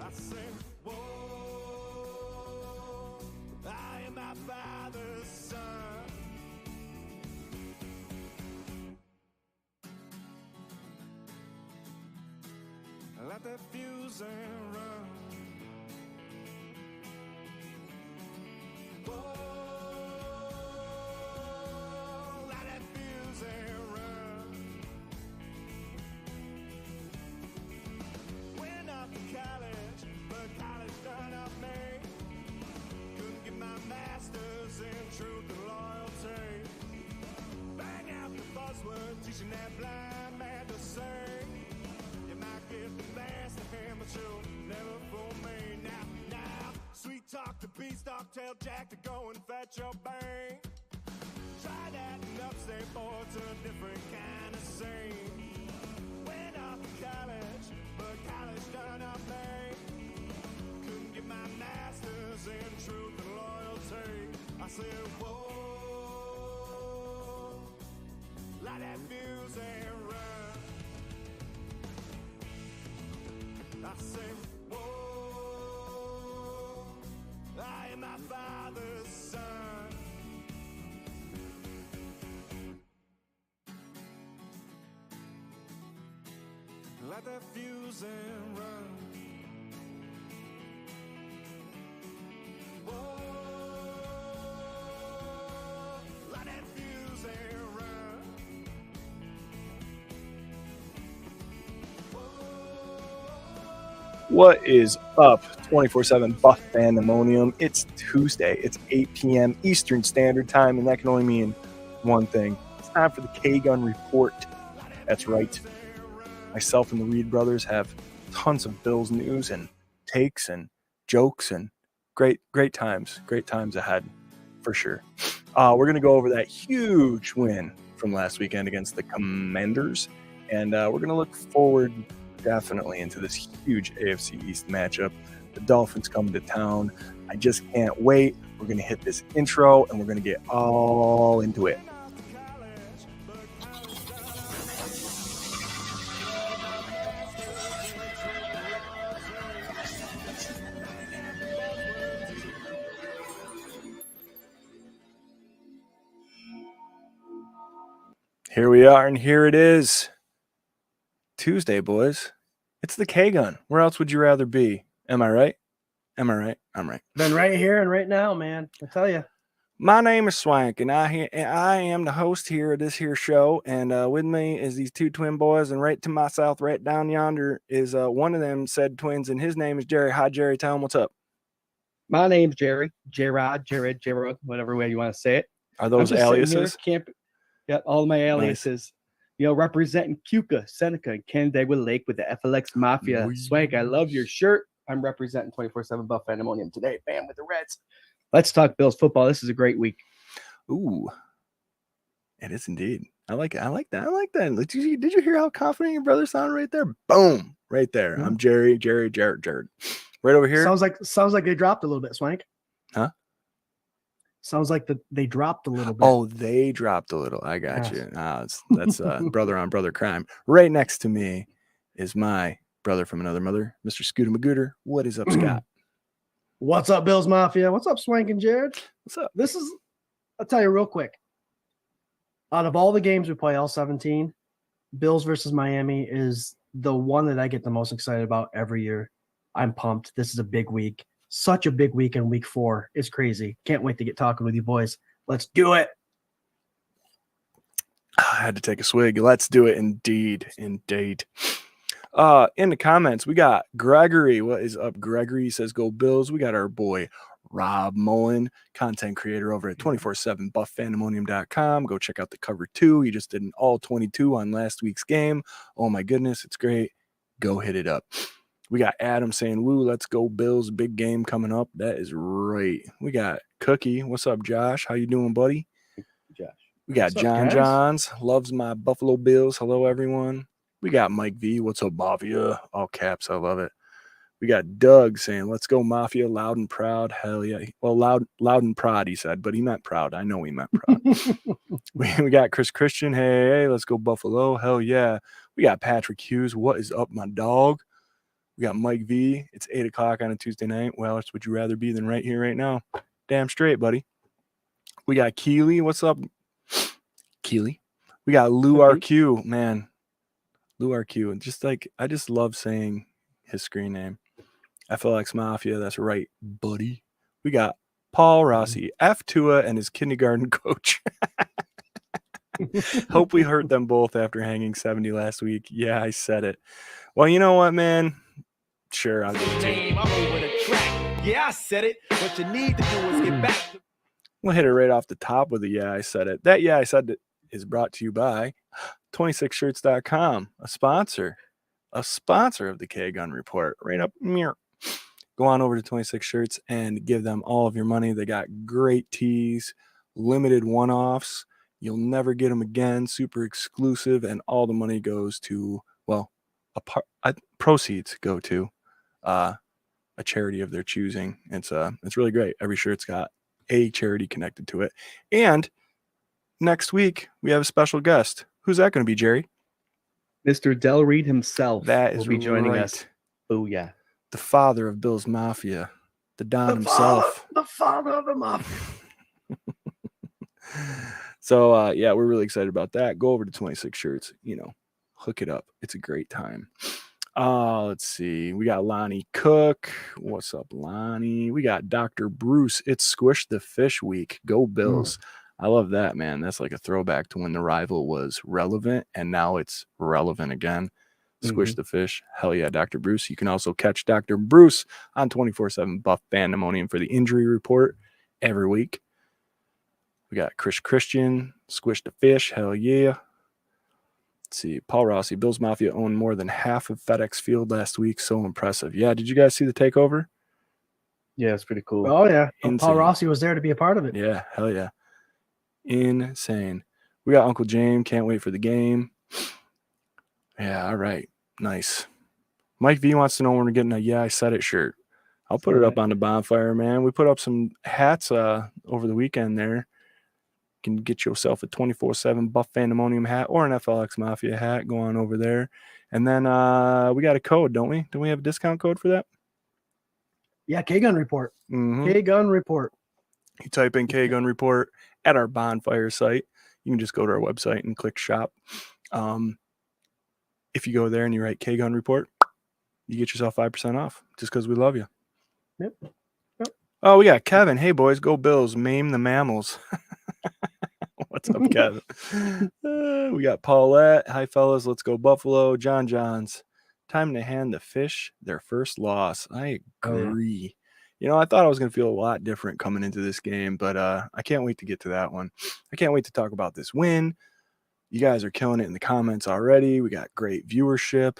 I say, whoa, I am my father's son. Let that fuse and run. Whoa, let that fuse and run. Went off to college, but college done up me. Couldn't get my master's in truth and loyalty. Bang out the buzzword, teaching that blind man to sing. You might get the best of him, but you'll never fool me. Now, sweet talk to beanstalk, tell Jack to go and fetch your bank. Try that in upstate, boy, it's a different kind of scene. Went off to college, but college done up me. Couldn't get my master's in truth and loyalty. I said, whoa, light that fuse and run. I say, whoa, I am my father's son. Let that fuse and run. Whoa, let that fuse and run. What is up, 24/7 Buff Pandemonium? It's Tuesday. It's 8 p.m. Eastern Standard Time, and that can only mean one thing. It's time for the K-Gun Report. That's right. Myself and the Reed brothers have tons of Bills news and takes and jokes and great times ahead for sure. We're going to go over that huge win from last weekend against the Commanders, and we're going to look forward definitely into this huge AFC East matchup. The Dolphins coming to town. I just can't wait. We're going to hit this intro, and we're going to get all into it. Here we are, and here it is. Tuesday, boys. It's the K-Gun. Where else would you rather be? Am I right? I'm right. Been right here and right now, man. I tell you. My name is Swank, and I am the host here of this here show. And with me is these two twin boys, and right to my south, right down yonder, is one of them said twins, and his name is Jerry. Hi, Jerry. Tell him what's up. My name's Jerry. Jarrod, whatever way you want to say it. Are those aliases? Yep, all my aliases. Nice. You know, representing Cuca, Seneca, and Canandaigua Lake with the FLX Mafia. Swank, I love your shirt. I'm representing 24/7 Buff Pandemonium today, man, with the Reds. Let's talk Bills football. This is a great week. Ooh, it is indeed. I like it. I like that. Did you hear how confident your brother sounded right there? Boom, right there. Mm-hmm. I'm Jerry, Jarrod. Right over here. Sounds like they dropped a little bit, Swank. Huh? Sounds like they dropped a little bit. Oh, they dropped a little. I got you. That's brother on brother crime. Right next to me is my brother from another mother, Mr. Scooter Magooter. What is up, Scott? What's up, Bills Mafia? What's up, Swank and Jarrod? What's up? I'll tell you real quick. Out of all the games we play, all 17, Bills versus Miami is the one that I get the most excited about every year. I'm pumped. This is a big week. Such a big week in week 4. It's crazy. Can't wait to get talking with you boys. Let's do it. I had to take a swig. Let's do it. Indeed. In the comments, we got Gregory. What is up, Gregory? He says, go Bills. We got our boy Rob Mullen, content creator over at 247buffpandemonium.com. Go check out the cover 2. He just did an all 22 on last week's game. Oh my goodness, it's great. Go hit it up. We got Adam saying, woo, let's go Bills. Big game coming up. That is right. We got Cookie. What's up, Josh? How you doing, buddy? Josh. We got John Johns. Loves my Buffalo Bills. Hello, everyone. We got Mike V. What's up, Bavia? All caps. I love it. We got Doug saying, let's go Mafia, loud and proud. Hell yeah. Well, loud and proud, he said, but he meant proud. I know he meant proud. we got Chris Christian. Hey, let's go Buffalo. Hell yeah. We got Patrick Hughes. What is up, my dog? We got Mike V. It's 8 o'clock on a Tuesday night. Well, it's would you rather be than right here, right now? Damn straight, buddy. We got Keely. What's up, Keely? We got Lou RQ. Man, Lou RQ. And just like, I just love saying his screen name. FLX Mafia. That's right, buddy. We got Paul Rossi, F. Tua, and his kindergarten coach. Hope we hurt them both after hanging 70 last week. Yeah, I said it. Well, you know what, man? Sure, I'll give it to you. I'm over the track. Yeah, I said it. What you need to do is get back. We'll hit it right off the top with a yeah, I said it. That yeah, I said it is brought to you by 26shirts.com, a sponsor of the K-Gun Report. Right up here. Go on over to 26 Shirts and give them all of your money. They got great tees, limited one-offs. You'll never get them again. Super exclusive, and all the money goes to, well, proceeds go to a charity of their choosing. It's really great. Every shirt's got a charity connected to it. And next week we have a special guest. Who's that going to be, Jerry? Mr. Del Reed himself will be joining us. Oh yeah. The father of Bill's Mafia, the Don himself. The father of the Mafia. So, yeah, we're really excited about that. Go over to 26 Shirts, hook it up. It's a great time. Let's see. We got Lonnie Cook. What's up, Lonnie? We got Dr. Bruce. It's Squish the Fish week. Go Bills. I love that, man. That's like a throwback to when the rival was relevant, and now it's relevant again. Squish the Fish. Hell yeah, Dr. Bruce. You can also catch Dr. Bruce on 24/7 Buff Pandemonium for the injury report every week. We got Chris Christian, Squish the Fish. Hell yeah. Let's see. Paul Rossi, Bills Mafia owned more than half of FedEx Field last week. So impressive. Yeah, did you guys see the takeover? Yeah, it's pretty cool. Oh, yeah. Paul Rossi was there to be a part of it. Yeah, hell yeah. Insane. We got Uncle James. Can't wait for the game. Yeah, all right. Nice. Mike V wants to know when we're getting a Yeah, I Said It shirt. I'll put it up on the bonfire, man. We put up some hats over the weekend there. You can get yourself a 24/7 Buff Pandemonium hat or an FLX Mafia hat. Go on over there. And then we got a code, don't we? Don't we have a discount code for that? Yeah, K-Gun Report. Mm-hmm. K-Gun Report. You type in K-Gun Report at our bonfire site. You can just go to our website and click shop. If you go there and you write K-Gun Report, you get yourself 5% off just because we love you. Yep. Oh, we got Kevin. Hey, boys, go Bills. Maim the mammals. What's up, Kevin? We got Paulette. Hi, fellas. Let's go Buffalo. John's. Time to hand the Fish their first loss. I agree. I thought I was going to feel a lot different coming into this game, but I can't wait to get to that one. I can't wait to talk about this win. You guys are killing it in the comments already. We got great viewership,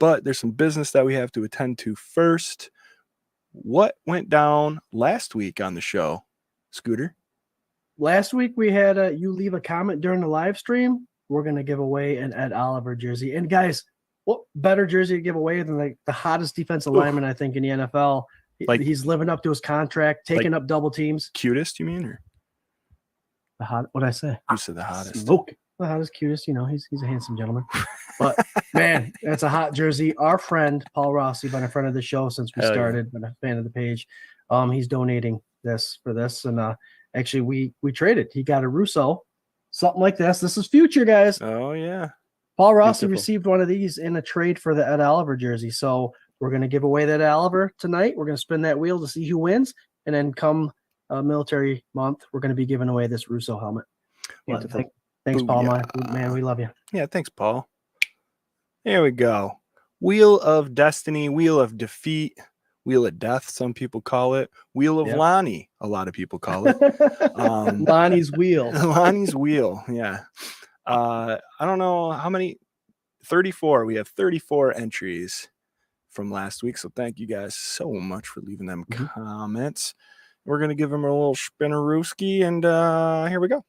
but there's some business that we have to attend to first. What went down last week on the show, Scooter? Last week we had you leave a comment during the live stream. We're going to give away an Ed Oliver jersey. And guys, what better jersey to give away than like the hottest defensive lineman, I think, in the NFL? He's living up to his contract, taking up double teams. Cutest, you mean? Or the hot? What'd I say? You said the hottest. Smoke. The hottest, cutest. He's a handsome gentleman. But man, that's a hot jersey. Our friend Paul Rossi, been a friend of the show since we started, been a fan of the page. He's donating this for this, and actually we traded. He got a Russo, something like this. This is future, guys. Oh yeah. Paul Rossi received one of these in a trade for the Ed Oliver jersey. So we're going to give away that Ed Oliver tonight. We're going to spin that wheel to see who wins. And then come military month, we're going to be giving away this Russo helmet. Thanks, Paul. Man, we love you. Yeah, thanks, Paul. There we go. Wheel of Destiny, Wheel of Defeat, Wheel of Death, some people call it. Wheel of Lonnie, a lot of people call it. Lonnie's Wheel. Lonnie's Wheel, yeah. I don't know how many. 34. We have 34 entries from last week. So thank you guys so much for leaving them comments. We're going to give them a little spinnerooski, and here we go.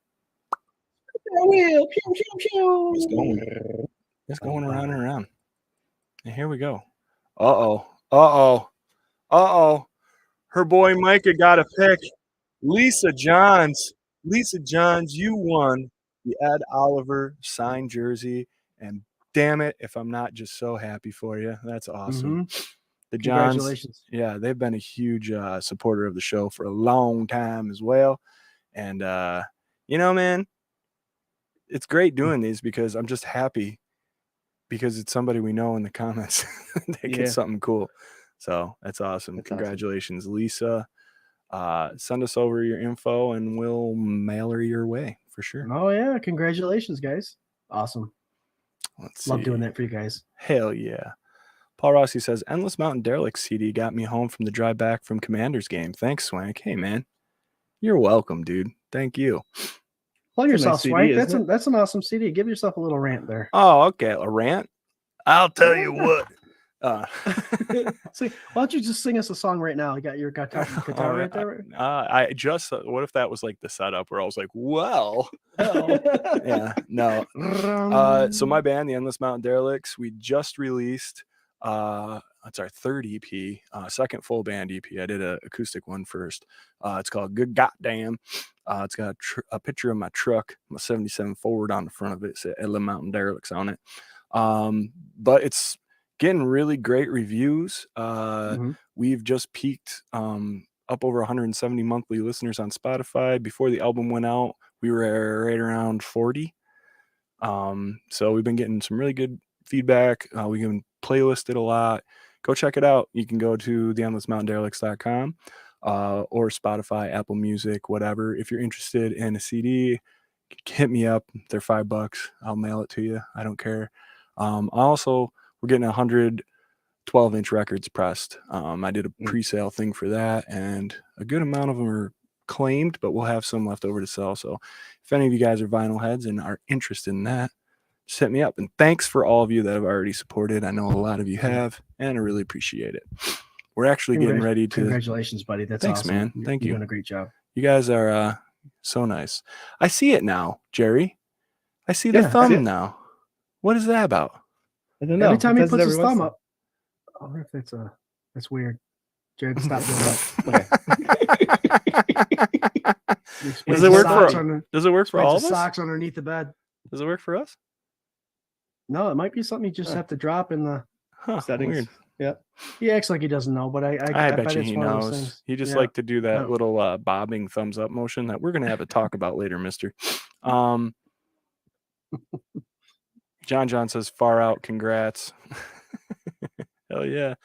Wheel. Pew, pew, pew. It's going around and around. And here we go. Uh-oh. Her boy Micah got a pick. Lisa Johns, you won the Ed Oliver signed jersey, and damn it, if I'm not just so happy for you. That's awesome. Mhm. The Johns, Congratulations. yeah, they've been a huge supporter of the show for a long time as well. And man, it's great doing these because I'm just happy because it's somebody we know in the comments that Yeah. gets something cool. So that's awesome. That's Congratulations, Lisa. Send us over your info and we'll mail her your way for sure. Oh yeah, congratulations, guys. Awesome. Let's see. Love doing that for you guys. Hell yeah. Paul Rossi says, Endless Mountain Derelict CD got me home from the drive back from Commanders game. Thanks, Swank. Hey, man. You're welcome, dude. Thank you. Plug That's a yourself, nice CD, Swank. isn't it? That's an awesome CD. Give yourself a little rant there. Oh, okay. A rant? I'll tell you what. See, why don't you just sing us a song right now? You got your guitar right there. I just what if that was like the setup where I was like, well, yeah, no. So my band, the Endless Mountain Derelicts, we just released it's our third EP, second full band EP. I did an acoustic one first. It's called Good Goddamn. It's got a picture of my truck, my 77 Ford on the front of it. It says Endless Mountain Derelicts on it. But it's getting really great reviews. We've just peaked up over 170 monthly listeners on Spotify. Before the album went out, we were right around 40. So we've been getting some really good feedback. We can playlist it a lot. Go check it out. You can go to theendlessmountainderelicts.com or Spotify, Apple Music, whatever. If you're interested in a CD, hit me up. They're $5. I'll mail it to you. I don't care. Also, we're getting 100 12-inch records pressed. I did a pre-sale thing for that, and a good amount of them are claimed, but we'll have some left over to sell. So if any of you guys are vinyl heads and are interested in that, just hit me up. And thanks for all of you that have already supported. I know a lot of you have, and I really appreciate it. We're actually getting ready to... Congratulations, buddy. That's Thanks, awesome. man. Thank you. You're doing a great job. You guys are so nice. I see it now, Jerry. I see the thumb now. What is that about? I don't know. Every time he puts his thumb up. Oh, if that's weird. Jared, stop doing that. Does it work for all of us? Socks underneath the bed. Does it work for us? No, it might be something you just have to drop in the settings. Weird. Yeah. He acts like he doesn't know, but I bet you he knows. He just like to do that little bobbing thumbs up motion that we're gonna have a talk about later, mister. John says far out, congrats. Hell yeah.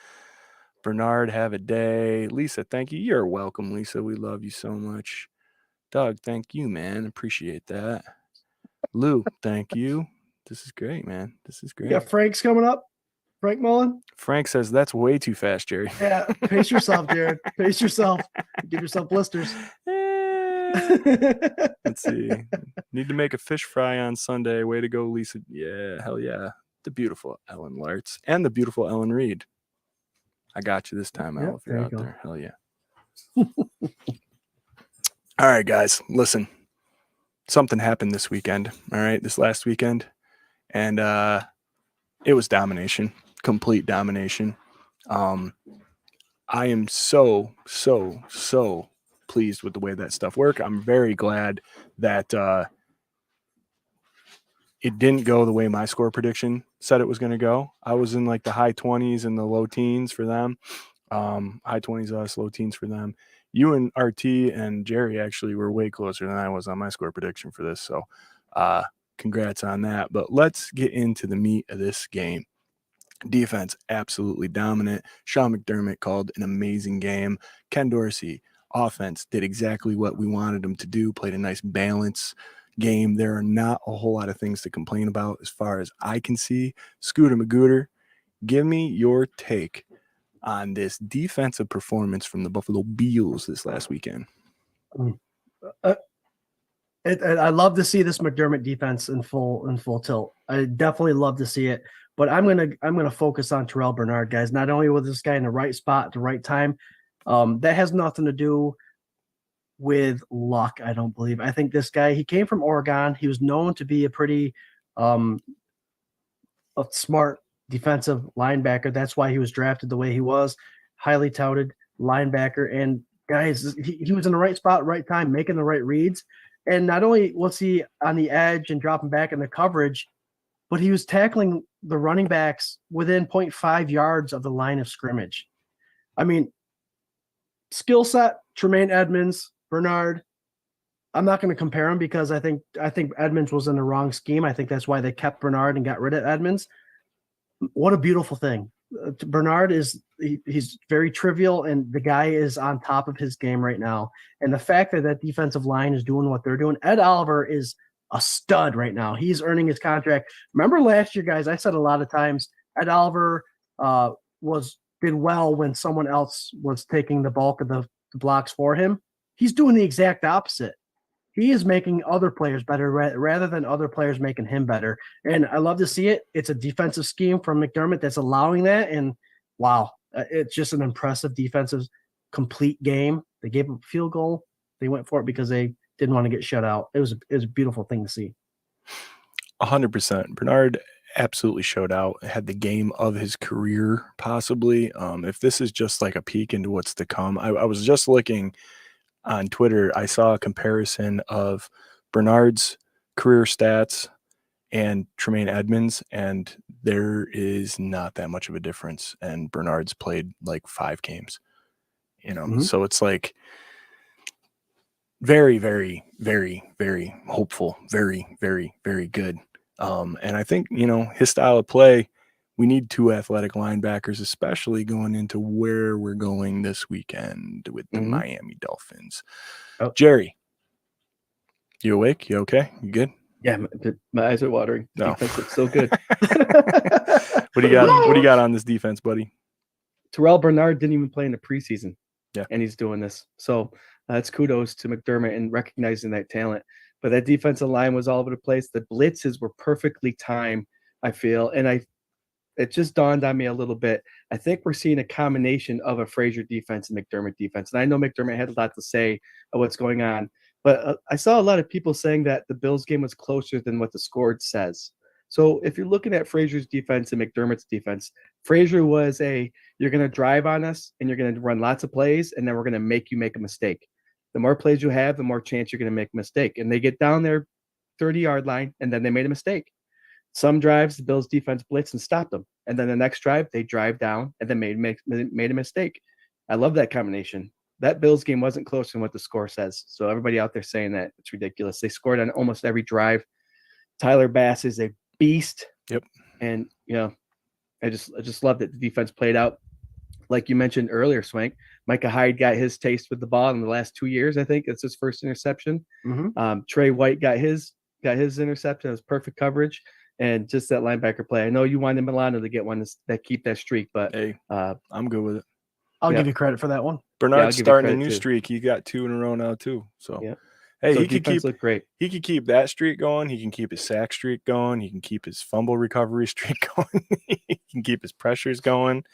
Bernard, have a day. Lisa, thank you. You're welcome, Lisa. We love you so much. Doug, thank you, man. Appreciate that. Lou, thank you. This is great, man. This is great. Yeah, Frank's coming up. Frank Mullen. Frank says that's way too fast, Jerry. Yeah, pace yourself, Jared. Pace yourself. Give yourself blisters. Let's see. Need to make a fish fry on Sunday. Way to go, Lisa. Yeah, hell yeah. The beautiful Ellen Lartz and the beautiful Ellen Reed. I got you this time, Al, if you're out there. Hell yeah. All right, guys, listen. Something happened this weekend. All right, this last weekend. And it was domination. Complete domination. I am so pleased with the way that stuff worked. I'm very glad that it didn't go the way my score prediction said it was going to go. I was in like the high 20s and the low teens for them. High 20s us, low teens for them. You and RT and Jerry actually were way closer than I was on my score prediction for this. So congrats on that. But let's get into the meat of this game. Defense, absolutely dominant. Sean McDermott called an amazing game. Ken Dorsey, offense, did exactly what we wanted him to do, played a nice balance game. There are not a whole lot of things to complain about as far as I can see. Scooter Magooter, give me your take on this defensive performance from the Buffalo Bills this last weekend. I love to see this McDermott defense in full tilt. I definitely love to see it. But I'm gonna focus on Terrell Bernard, guys. Not only was this guy in the right spot at the right time, that has nothing to do with luck, I don't believe. I think this guy, he came from Oregon. He was known to be a pretty a smart defensive linebacker. That's why he was drafted the way he was, highly touted. linebacker. And guys, he was in the right spot, right time, making the right reads. And not only was he on the edge and dropping back in the coverage, but he was tackling the running backs within 0.5 yards of the line of scrimmage. I mean, skill set, Tremaine Edmonds, Bernard. I'm not going to compare them because I think Edmonds was in the wrong scheme. I think that's why they kept Bernard and got rid of Edmonds. What a beautiful thing. Bernard he's very trivial, and the guy is on top of his game right now. And the fact that defensive line is doing what they're doing, Ed Oliver is a stud right now. He's earning his contract. Remember last year, guys, I said a lot of times Ed Oliver did well when someone else was taking the bulk of the blocks for him. He's doing the exact opposite. He is making other players better rather than other players making him better. And I love to see it. It's a defensive scheme from McDermott that's allowing that. And wow, it's just an impressive defensive complete game. They gave up a field goal. They went for it because they didn't want to get shut out. It was a beautiful thing to see. 100%. Bernard absolutely showed out, had the game of his career, possibly. If this is just like a peek into what's to come, I was just looking on Twitter. I saw a comparison of Bernard's career stats and Tremaine Edmonds, and there is not that much of a difference. And Bernard's played like 5 games, so it's like very, very, very, very hopeful, very, very, very good. And I think, his style of play, we need 2 athletic linebackers, especially going into where we're going this weekend with the Miami Dolphins. Oh. Jerry, you awake? You okay? You good? Yeah, my eyes are watering. No. Defense looks so good. What do you got? What do you got on this defense, buddy? Terrell Bernard didn't even play in the preseason. Yeah. And he's doing this. So that's kudos to McDermott and recognizing that talent. But that defensive line was all over the place. The blitzes were perfectly timed, I feel. And it just dawned on me a little bit. I think we're seeing a combination of a Frazier defense and McDermott defense. And I know McDermott had a lot to say of what's going on. But I saw a lot of people saying that the Bills game was closer than what the score says. So if you're looking at Frazier's defense and McDermott's defense, Frazier was you're going to drive on us and you're going to run lots of plays, and then we're going to make you make a mistake. The more plays you have, the more chance you're going to make a mistake. And they get down their 30-yard line, and then they made a mistake. Some drives, the Bills defense blitzed and stopped them. And then the next drive, they drive down and then made a mistake. I love that combination. That Bills game wasn't closer than what the score says. So everybody out there saying that, it's ridiculous. They scored on almost every drive. Tyler Bass is a beast. Yep. And, I just love that the defense played out. Like you mentioned earlier, Swank, Micah Hyde got his taste with the ball in the last 2 years. I think it's his first interception. Trey White got his interception. It was perfect coverage. And just that linebacker play. I know you wanted Milano to get one that keep that streak, but hey, I'm good with it. I'll give you credit for that one. Bernard's starting a new streak. He got 2 in a row now too. So hey, he could look great. He could keep that streak going. He can keep his sack streak going. He can keep his fumble recovery streak going. He can keep his pressures going.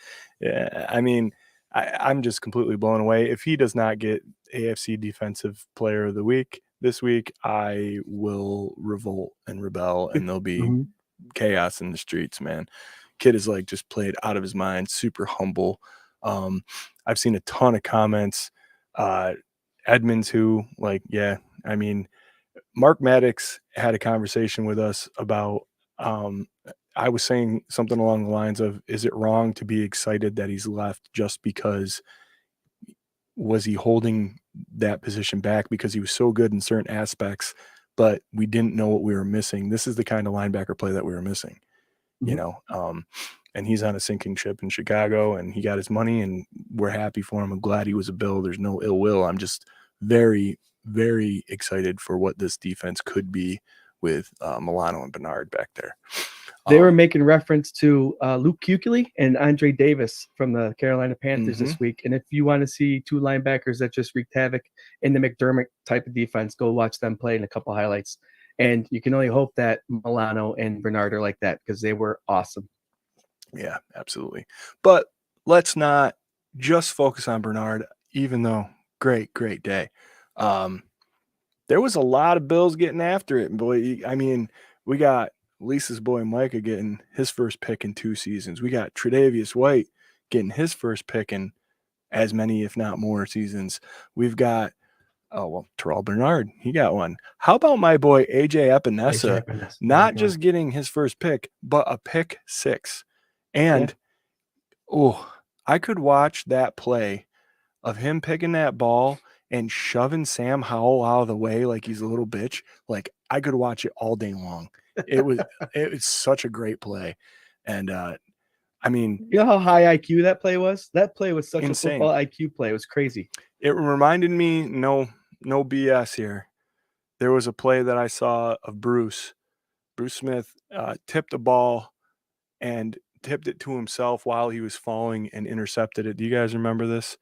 Yeah, I mean, I'm just completely blown away. If he does not get AFC Defensive Player of the Week this week, I will revolt and rebel, and there'll be chaos in the streets, man. Kid is just played out of his mind, super humble. I've seen a ton of comments. Edmonds, I mean, Mark Maddox had a conversation with us about, I was saying something along the lines of, is it wrong to be excited that he's left just because was he holding that position back because he was so good in certain aspects, but we didn't know what we were missing? This is the kind of linebacker play that we were missing, and he's on a sinking ship in Chicago, and he got his money, and we're happy for him. I'm glad he was a Bill. There's no ill will. I'm just very, very excited for what this defense could be with Milano and Bernard back there. They were making reference to Luke Kuechly and Andre Davis from the Carolina Panthers this week. And if you want to see 2 linebackers that just wreaked havoc in the McDermott type of defense, go watch them play in a couple highlights. And you can only hope that Milano and Bernard are like that, because they were awesome. Yeah, absolutely. But let's not just focus on Bernard, even though great day. There was a lot of Bills getting after it. Boy, I mean, we got Lisa's boy Micah getting his first pick in 2 seasons. We got Tre'Davious White getting his first pick in as many, if not more, seasons. We've got, Terrell Bernard, he got one. How about my boy AJ Epinesa, not just getting his first pick, but a pick 6. And I could watch that play of him picking that ball and shoving Sam Howell out of the way like he's a little bitch. Like, I could watch it all day long. It was such a great play. And I mean, you know how high IQ that play was? That play was such insane. a football IQ play. It was crazy. It reminded me, no BS here. There was a play that I saw of Bruce Smith tipped a ball and tipped it to himself while he was falling and intercepted it. Do you guys remember this?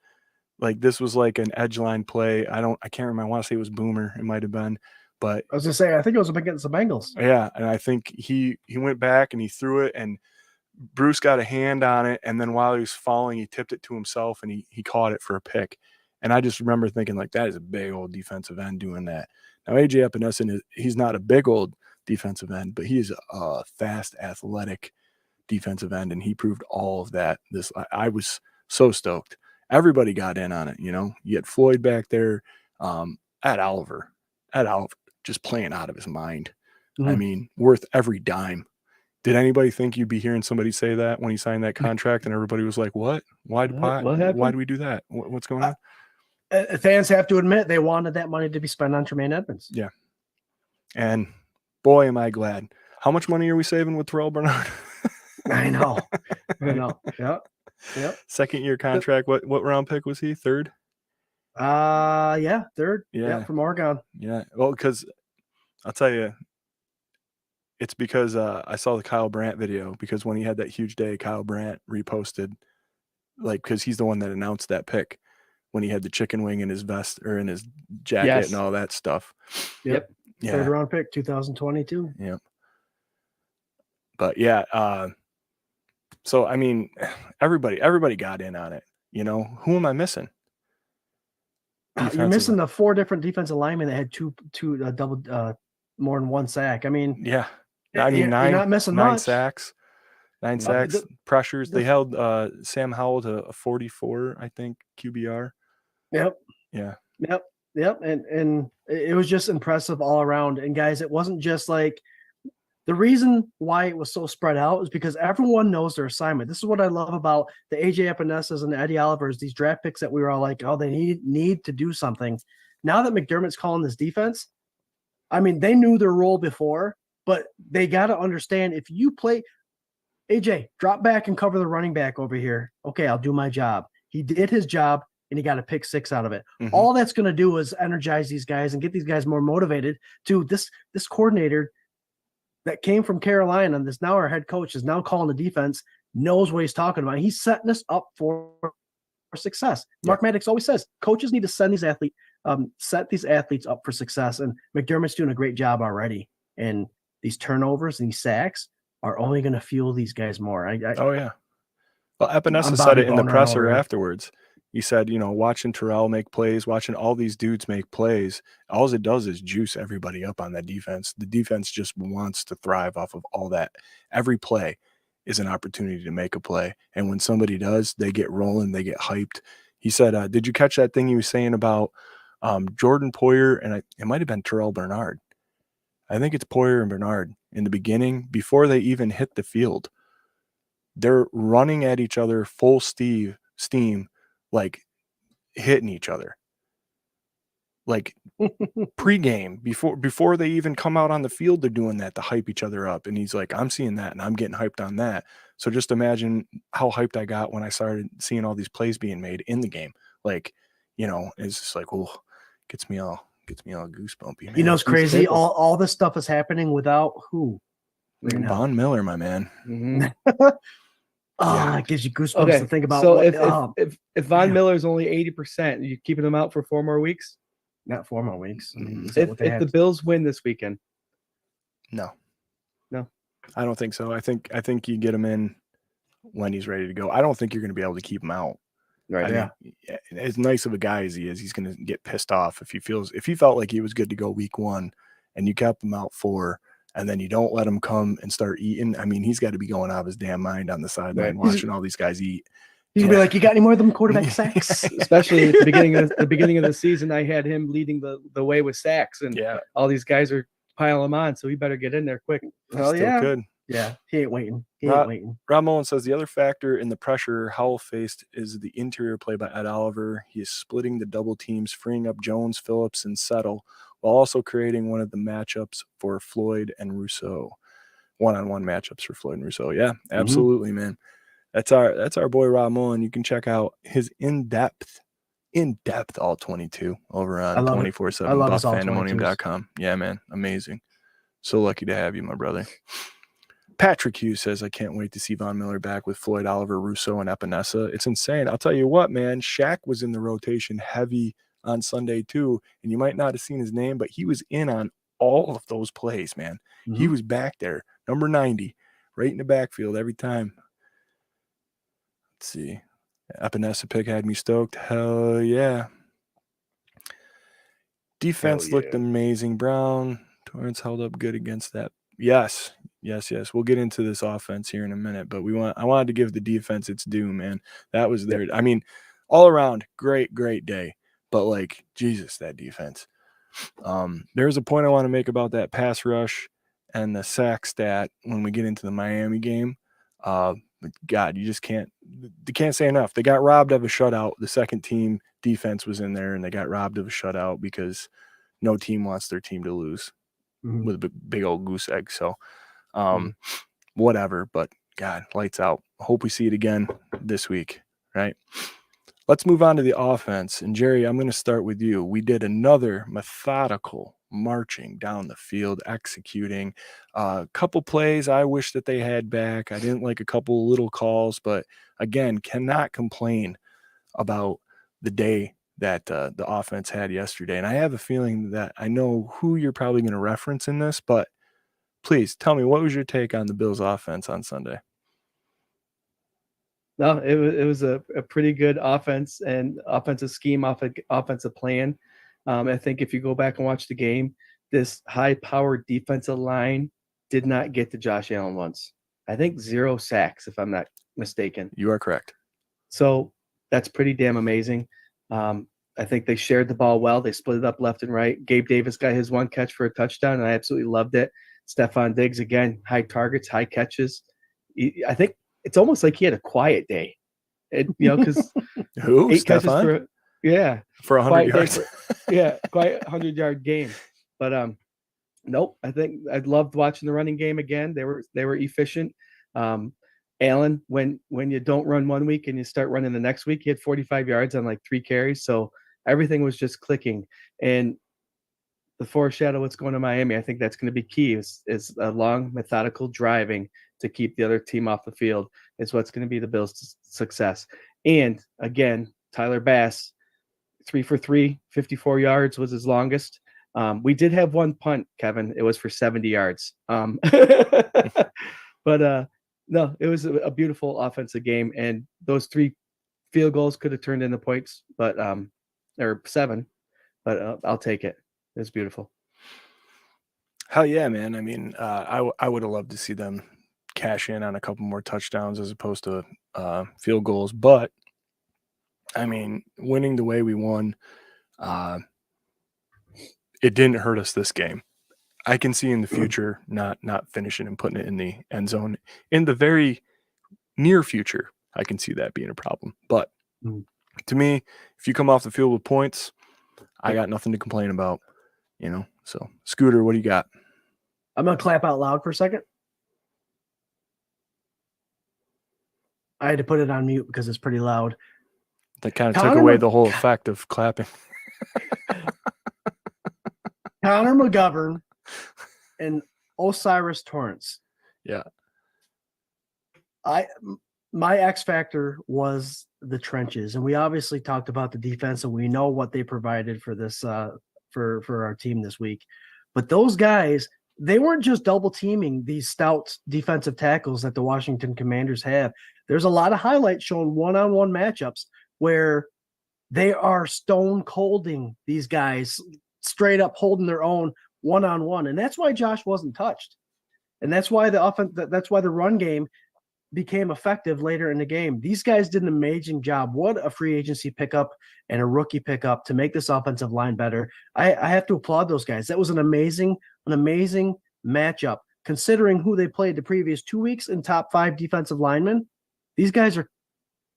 Like, this was like an edge line play. I can't remember. I want to say it was Boomer. It might have been, but I was gonna say, I think it was against the Bengals. Yeah, and I think he went back and he threw it, and Bruce got a hand on it, and then while he was falling, he tipped it to himself, and he caught it for a pick. And I just remember thinking, like, that is a big old defensive end doing that. Now, AJ Epinesa, he's not a big old defensive end, but he is a fast, athletic defensive end, and he proved all of that. I was so stoked. Everybody got in on it, you know. You had Floyd back there, at Oliver, just playing out of his mind. Mm-hmm. I mean, worth every dime. Did anybody think you'd be hearing somebody say that when he signed that contract and everybody was like, what? Why do we do that? What's going on? Fans have to admit they wanted that money to be spent on Tremaine Edmonds. Yeah. And boy, am I glad. How much money are we saving with Terrell Bernard? I know. Yep. Second year contract. What round pick was he? Third? Yeah, third. Yeah, from Oregon. Yeah. Well, because I'll tell you, it's because I saw the Kyle Brandt video, because when he had that huge day, Kyle Brandt reposted, like, because he's the one that announced that pick when he had the chicken wing in his vest or in his jacket and all that stuff. Yep. Yeah. Third round pick, 2022. Yep. But yeah, so I mean, everybody got in on it. You know, who am I missing? You're missing the 4 different defensive linemen that had two double more than 1 sack. I mean, yeah. I mean, you're not missing 9 much. sacks, 9 sacks, pressures. They held Sam Howell to a 44, I think, QBR. Yep. Yeah. Yep. And it was just impressive all around. And guys, it wasn't just like, the reason why it was so spread out is because everyone knows their assignment. This is what I love about the AJ Epinesas and the Eddie Olivers, these draft picks that we were all like, oh, they need to do something. Now that McDermott's calling this defense, I mean, they knew their role before, but they got to understand, if you play AJ, drop back and cover the running back over here. Okay, I'll do my job. He did his job, and he got a pick 6 out of it. Mm-hmm. All that's going to do is energize these guys and get these guys more motivated to this coordinator that came from Carolina, and this now our head coach is now calling the defense, knows what he's talking about. He's setting us up for success. Mark Maddox always says coaches need to set these athletes up for success, and McDermott's doing a great job already. And these turnovers and these sacks are only going to fuel these guys more. Oh yeah. Well, Epinesa said it in the presser afterwards. He said, you know, watching Terrell make plays, watching all these dudes make plays, all it does is juice everybody up on that defense. The defense just wants to thrive off of all that. Every play is an opportunity to make a play. And when somebody does, they get rolling, they get hyped. He said, did you catch that thing he was saying about Jordan Poyer? And it might have been Terrell Bernard. I think it's Poyer and Bernard in the beginning, before they even hit the field. They're running at each other full steam, like hitting each other, like pregame, before they even come out on the field. They're doing that to hype each other up. And he's like, I'm seeing that and I'm getting hyped on that. So just imagine how hyped I got when I started seeing all these plays being made in the game. Like, you know, it's just like, oh, gets me all goosebumpy, man. You know, it's crazy. All this stuff is happening without who? Von Miller, my man. Mm-hmm. It gives you goosebumps to think about. So if Von Miller is only 80%, are you keeping him out for 4 more weeks? Not 4 more weeks. I mean, if the Bills win this weekend, no, I don't think so. I think you get him in when he's ready to go. I don't think you're going to be able to keep him out. Right. I mean, as nice of a guy as he is, he's going to get pissed off if he felt like he was good to go week 1 and you kept him out 4. And then you don't let him come and start eating. I mean, he's got to be going out of his damn mind on the sideline watching all these guys eat. He's gonna be like, "You got any more of them quarterback sacks?" Especially at the beginning of the season, I had him leading the way with sacks, and all these guys are piling him on, so he better get in there quick. Hell Still yeah. could. Yeah, he ain't waiting. He ain't waiting. Rob Mullen says the other factor in the pressure Howell faced is the interior play by Ed Oliver. He is splitting the double teams, freeing up Jones, Phillips, and Settle, while also creating one of the matchups for Floyd and Rousseau. One-on-one matchups for Floyd and Rousseau. Yeah, absolutely, man. That's our boy Rob Mullen. You can check out his in-depth all 22 over on 24/7 buffpandemonium.com. Yeah, man, amazing. So lucky to have you, my brother. Patrick Hughes says, I can't wait to see Von Miller back with Floyd, Oliver, Rousseau, and Epinesa. It's insane. I'll tell you what, man. Shaq was in the rotation heavy on Sunday too, and you might not have seen his name, but he was in on all of those plays, man. He was back there, number 90, right in the backfield every time. Let's see. Epinesa pick had me stoked. Hell yeah. Defense looked amazing. Brown, Torrance held up good against that. Yes. We'll get into this offense here in a minute, but I wanted to give the defense its due, man. That was there. I mean, all around, great day. But like, Jesus, that defense. There's a point I want to make about that pass rush and the sack stat when we get into the Miami game. But God, you can't say enough. They got robbed of a shutout. The second team defense was in there, and they got robbed of a shutout because no team wants their team to lose with a big old goose egg. So, whatever. But God, lights out. Hope we see it again this week, right? Let's move on to the offense. And Jerry, I'm going to start with you. We did another methodical marching down the field, executing a couple plays I wish that they had back. I didn't like a couple little calls, but again, cannot complain about the day that the offense had yesterday. And I have a feeling that I know who you're probably going to reference in this, but please tell me, what was your take on the Bills offense on Sunday? No, it was a pretty good offense and offensive scheme, offensive plan. I think if you go back and watch the game, this high-powered defensive line did not get to Josh Allen once. I think 0 sacks, if I'm not mistaken. You are correct. So that's pretty damn amazing. I think they shared the ball well. They split it up left and right. Gabe Davis got his one catch for a touchdown, and I absolutely loved it. Stephon Diggs, again, high targets, high catches. I think it's almost like he had a quiet day, because 8 catches for 100 yards. Quiet 100-yard game. But nope, I think I loved watching the running game again. They were efficient. Allen, when you don't run one week and you start running the next week, he had 45 yards on like 3 carries. So everything was just clicking. And the foreshadow what's going to Miami, I think that's going to be key is a long, methodical driving to keep the other team off the field is what's going to be the Bills' success. And again, Tyler Bass, 3 for 3, 54 yards was his longest. We did have one punt, Kevin. It was for 70 yards. But no, it was a beautiful offensive game. And those 3 field goals could have turned into points, but or 7, but I'll take it. It was beautiful. Hell yeah, man. I mean, I would have loved to see them cash in on a couple more touchdowns as opposed to field goals. But, I mean, winning the way we won, it didn't hurt us this game. I can see in the future not finishing and putting it in the end zone. In the very near future, I can see that being a problem. But to me, if you come off the field with points, I got nothing to complain about. So Scooter, what do you got? I'm gonna clap out loud for a second. I had to put it on mute because it's pretty loud. That kind of took away the whole effect of clapping. Connor McGovern and Osiris Torrance. Yeah. My X factor was the trenches, and we obviously talked about the defense, and we know what they provided for this for our team this week. But those guys, they weren't just double teaming these stout defensive tackles that the Washington Commanders have. There's a lot of highlights showing one-on-one matchups where they are stone colding these guys, straight up holding their own one-on-one. And that's why Josh wasn't touched. And that's why the run game became effective later in the game. These guys did an amazing job. What a free agency pickup and a rookie pickup to make this offensive line better. I have to applaud those guys. That was an amazing matchup considering who they played the previous 2 weeks in top 5 defensive linemen. These guys are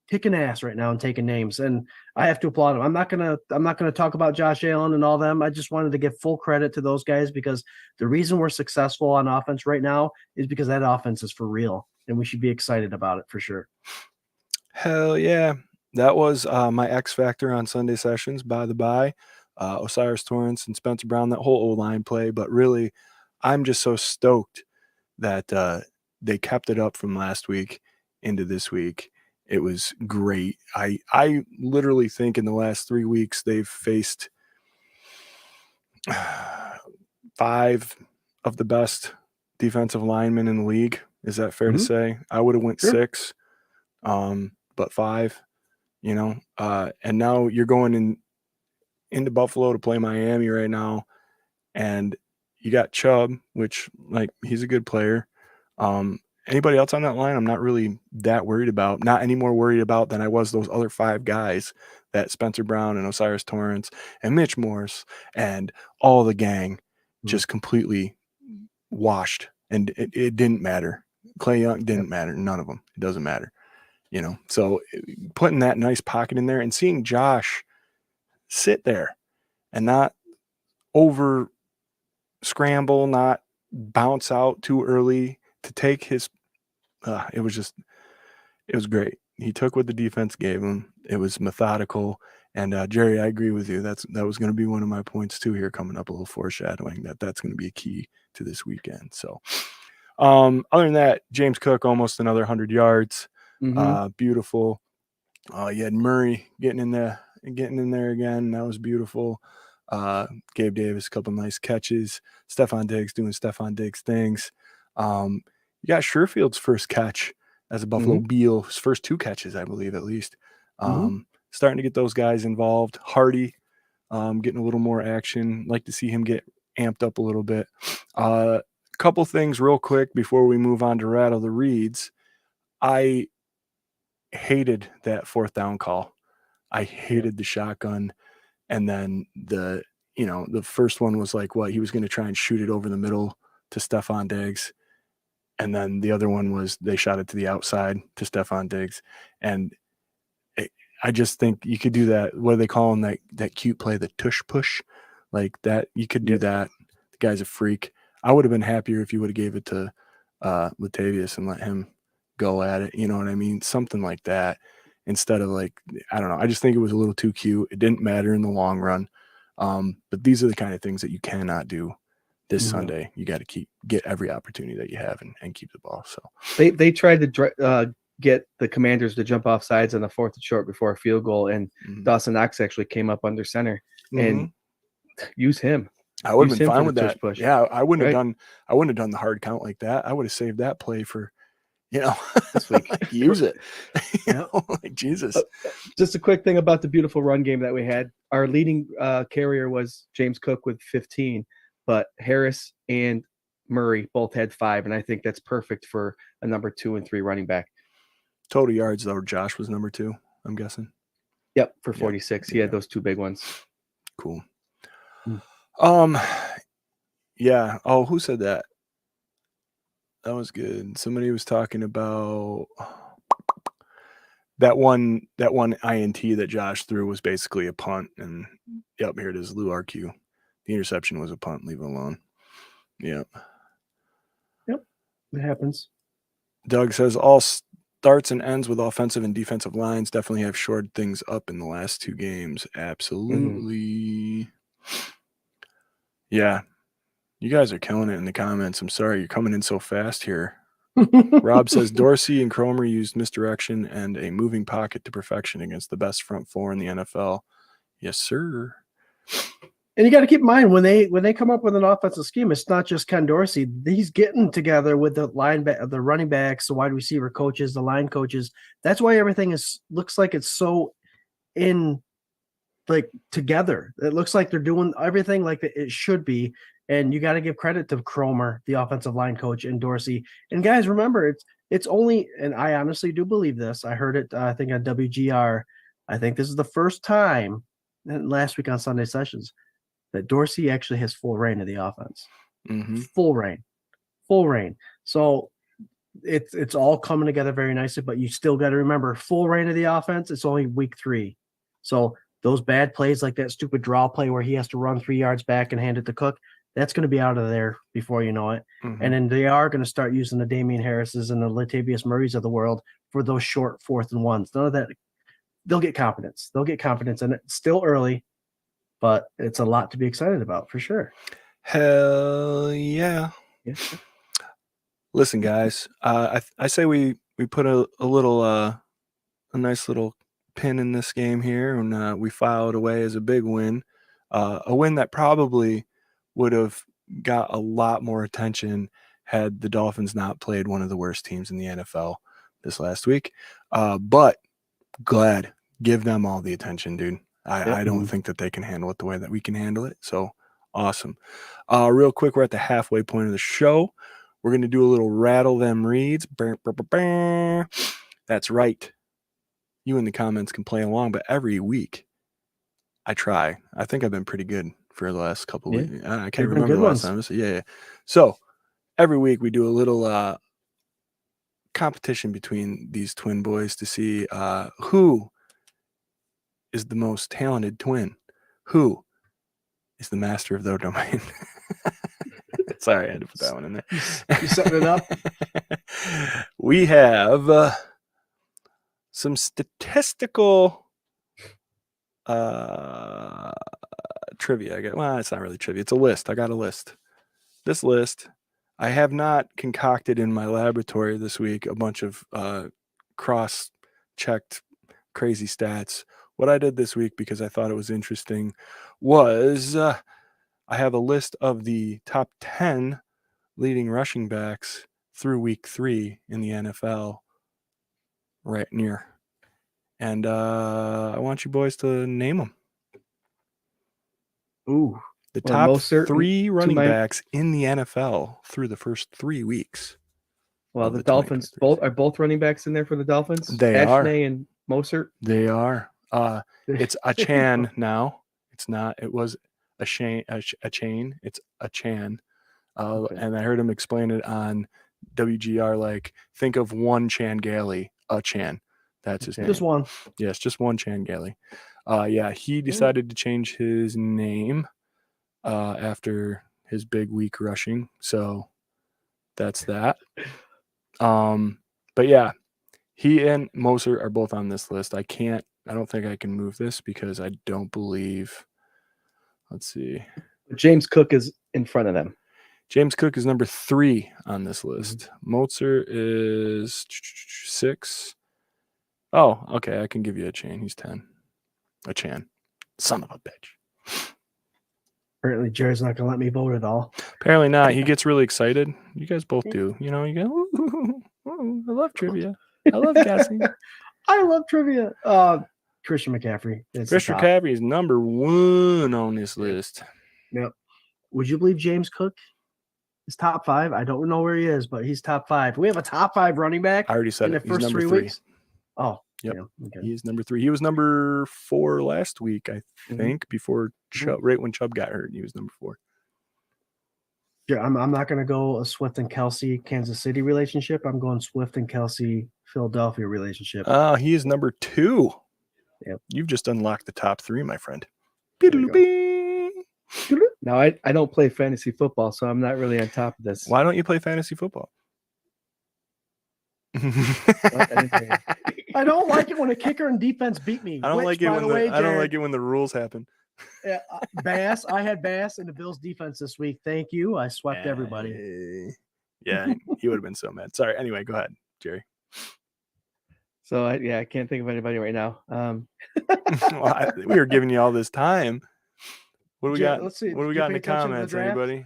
kicking ass right now and taking names, and I have to applaud them. I'm not gonna talk about Josh Allen and all them. I just wanted to give full credit to those guys because the reason we're successful on offense right now is because that offense is for real, and we should be excited about it for sure. Hell yeah. That was my X factor on Sunday sessions, by the by. Osiris Torrance and Spencer Brown, that whole O-line play. But really, I'm just so stoked that they kept it up from last week into this week. It was great. I literally think in the last 3 weeks they've faced 5 of the best defensive linemen in the league. Is that fair to say? I would have went 6, but 5. And now you're going into Buffalo to play Miami right now, and you got Chubb, which he's a good player. Anybody else on that line, I'm not really that worried about. Not any more worried about than I was those other 5 guys, that Spencer Brown and Osiris Torrance and Mitch Morse and all the gang just completely washed. And it didn't matter. Clay Young didn't matter. None of them. It doesn't matter. So putting that nice pocket in there and seeing Josh sit there and not over scramble, not bounce out too early to take his it was great. He took what the defense gave him. It was methodical. And Jerry, I agree with you. That was going to be one of my points too here, coming up, a little foreshadowing that's going to be a key to this weekend. So other than that, James Cook almost another 100 yards. Beautiful. You had Murray getting in there again. That was beautiful. Gabe Davis, a couple nice catches. Stephon Diggs doing Stephon Diggs things. You got Sherfield's first catch as a Buffalo Bill, his first 2 catches, I believe, at least. Starting to get those guys involved. Hardy getting a little more action. Like to see him get amped up a little bit. Couple things real quick before we move on to rattle the reads. I hated that 4th down call. I hated the shotgun. And then the first one was he was going to try and shoot it over the middle to Stephon Diggs. And then the other one was they shot it to the outside to Stephon Diggs. And I just think you could do that. What are they calling that cute play, the tush push? Like that, you could do that. The guy's a freak. I would have been happier if you would have gave it to Latavius and let him go at it. You know what I mean? Something like that. Instead of I don't know. I just think it was a little too cute. It didn't matter in the long run. But these are the kind of things that you cannot do this Sunday. You got to get every opportunity that you have and keep the ball. So they tried to get the Commanders to jump off sides on the 4th and short before a field goal, and Dawson Knox actually came up under center and use him. I would have been fine with that. Push. Yeah, I wouldn't have done the hard count like that. I would have saved that play for this week. Use it. Jesus. Just a quick thing about the beautiful run game that we had. Our leading carrier was James Cook with 15, but Harris and Murray both had 5, and I think that's perfect for a number 2 and 3 running back. Total yards, though, Josh was number 2, I'm guessing. Yep, for 46. He had those 2 big ones. Cool. Yeah. Oh, who said that? That was good. Somebody was talking about that one INT that Josh threw was basically a punt. And yep, here it is, Lou RQ. The interception was a punt. Leave it alone. Yep. It happens. Doug says all starts and ends with offensive and defensive lines definitely have shored things up in the last 2 games. Absolutely. Yeah. You guys are killing it in the comments. I'm sorry you're coming in so fast here. Rob says Dorsey and Cromer used misdirection and a moving pocket to perfection against the best front 4 in the NFL. Yes, sir. And you got to keep in mind when they come up with an offensive scheme, it's not just Ken Dorsey. He's getting together with the running backs, the wide receiver coaches, the line coaches. That's why everything looks like it's so together. It looks like they're doing everything like it should be. And you got to give credit to Cromer, the offensive line coach, and Dorsey. And guys, remember, It's only, and I honestly do believe this. I heard it, I think, on WGR. I think this is the first time, and last week on Sunday Sessions, that Dorsey actually has full reign of the offense. Mm-hmm. Full reign. So it's all coming together very nicely, but you still got to remember, full reign of the offense, it's only week 3. So those bad plays like that stupid draw play where he has to run 3 yards back and hand it to Cook, that's going to be out of there before you know it. Mm-hmm. And then they are going to start using the Damian Harrises and the Latavius Murrays of the world for those short 4th and 1s. None of that. They'll get confidence. And it's still early, but it's a lot to be excited about for sure. Hell yeah. Listen, guys, I say we put a little a nice little pin in this game here, and we file it away as a big win, a win that probably would have got a lot more attention had the Dolphins not played one of the worst teams in the NFL this last week. But glad, give them all the attention, dude. I don't think that they can handle it the way that we can handle it. So awesome. Real quick, we're at the halfway point of the show. We're going to do a little rattle them reads. That's right. You in the comments can play along, but every week I try. I think I've been pretty good for the last couple of weeks. I can't remember the last time. Yeah. So every week we do a little competition between these twin boys to see who is the most talented twin, who is the master of their domain. Sorry, I had to put that one in there. You setting it up? We have some statistical trivia. Well, it's not really trivia. It's a list. I got a list. This list, I have not concocted in my laboratory this week a bunch of cross-checked crazy stats. What I did this week, because I thought it was interesting, was I have a list of the top 10 leading rushing backs through week 3 in the NFL right near. And I want you boys to name them. Ooh. The top 3 running backs in the NFL through the first 3 weeks. Well, the Dolphins are both running backs in there for the Dolphins. They Ashney and Mostert. They are. It's a Chan now. It's not. It was a chain. It's a Chan. Okay. And I heard him explain it on WGR. Like, think of one Chan Gailey, a Chan. That's his name. Just one. Yes, just one Chan Gailey. Yeah, he decided to change his name after his big week rushing. So that's that. But yeah, he and Moser are both on this list. I don't think I can move this because I don't believe. Let's see. James Cook is in front of them. James Cook is number 3 on this list. Mozart is 6. Oh, okay. I can give you a Chan. He's 10. A Chan. Son of a bitch. Apparently, Jared's not going to let me vote at all. Apparently not. He gets really excited. You guys both do. You know, you go, ooh, I love trivia. I love guessing. I love trivia. Christian McCaffrey. Christian McCaffrey is number 1 on this list. Yep. Would you believe James Cook is top 5? I don't know where he is, but he's top 5. We have a top 5 running back. I already said in it. the first He's number 3 3. weeks. Oh, yep. Yeah, okay. He's number 3. He was number 4 last week, I think, before Chubb, right when Chubb got hurt. He was number 4. Yeah, I'm not going to go a Swift and Kelsey Kansas City relationship. I'm going Swift and Kelsey Philadelphia relationship. He is number 2. Yep. You've just unlocked the top 3, my friend. Now, I don't play fantasy football, so I'm not really on top of this. Why don't you play fantasy football? I don't like it when a kicker and defense beat me. I don't like it when the rules happen. Yeah, Bass. I had Bass in the Bills defense this week. Thank you. I swept everybody. Yeah, he would have been so mad. Sorry. Anyway, go ahead, Jerry. So I can't think of anybody right now. Well, we were giving you all this time. What do we got? Let's see. What do we got in the comments? Anybody?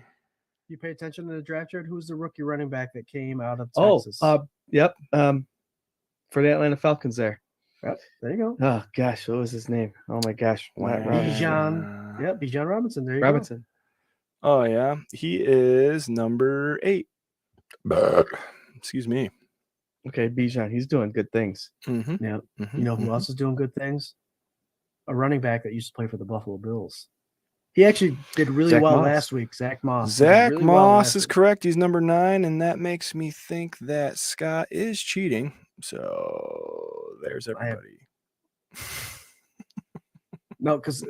You pay attention to the draft, Jared? Who's the rookie running back that came out of Texas? Yep. For the Atlanta Falcons there. Yep. There you go. Oh gosh, what was his name? Oh my gosh. Bijan. Yeah, Bijan Robinson. There you Robinson. Go. Oh yeah. He is number 8. Excuse me. Okay, Bijan, he's doing good things. Mm-hmm. Yeah. Mm-hmm. You know who else is doing good things? A running back that used to play for the Buffalo Bills. He actually did really Zach well Moss. last week. Zach Moss. He did Zach really well Moss last is week. correct. He's number 9, and that makes me think that Scott is cheating. So there's everybody. No, because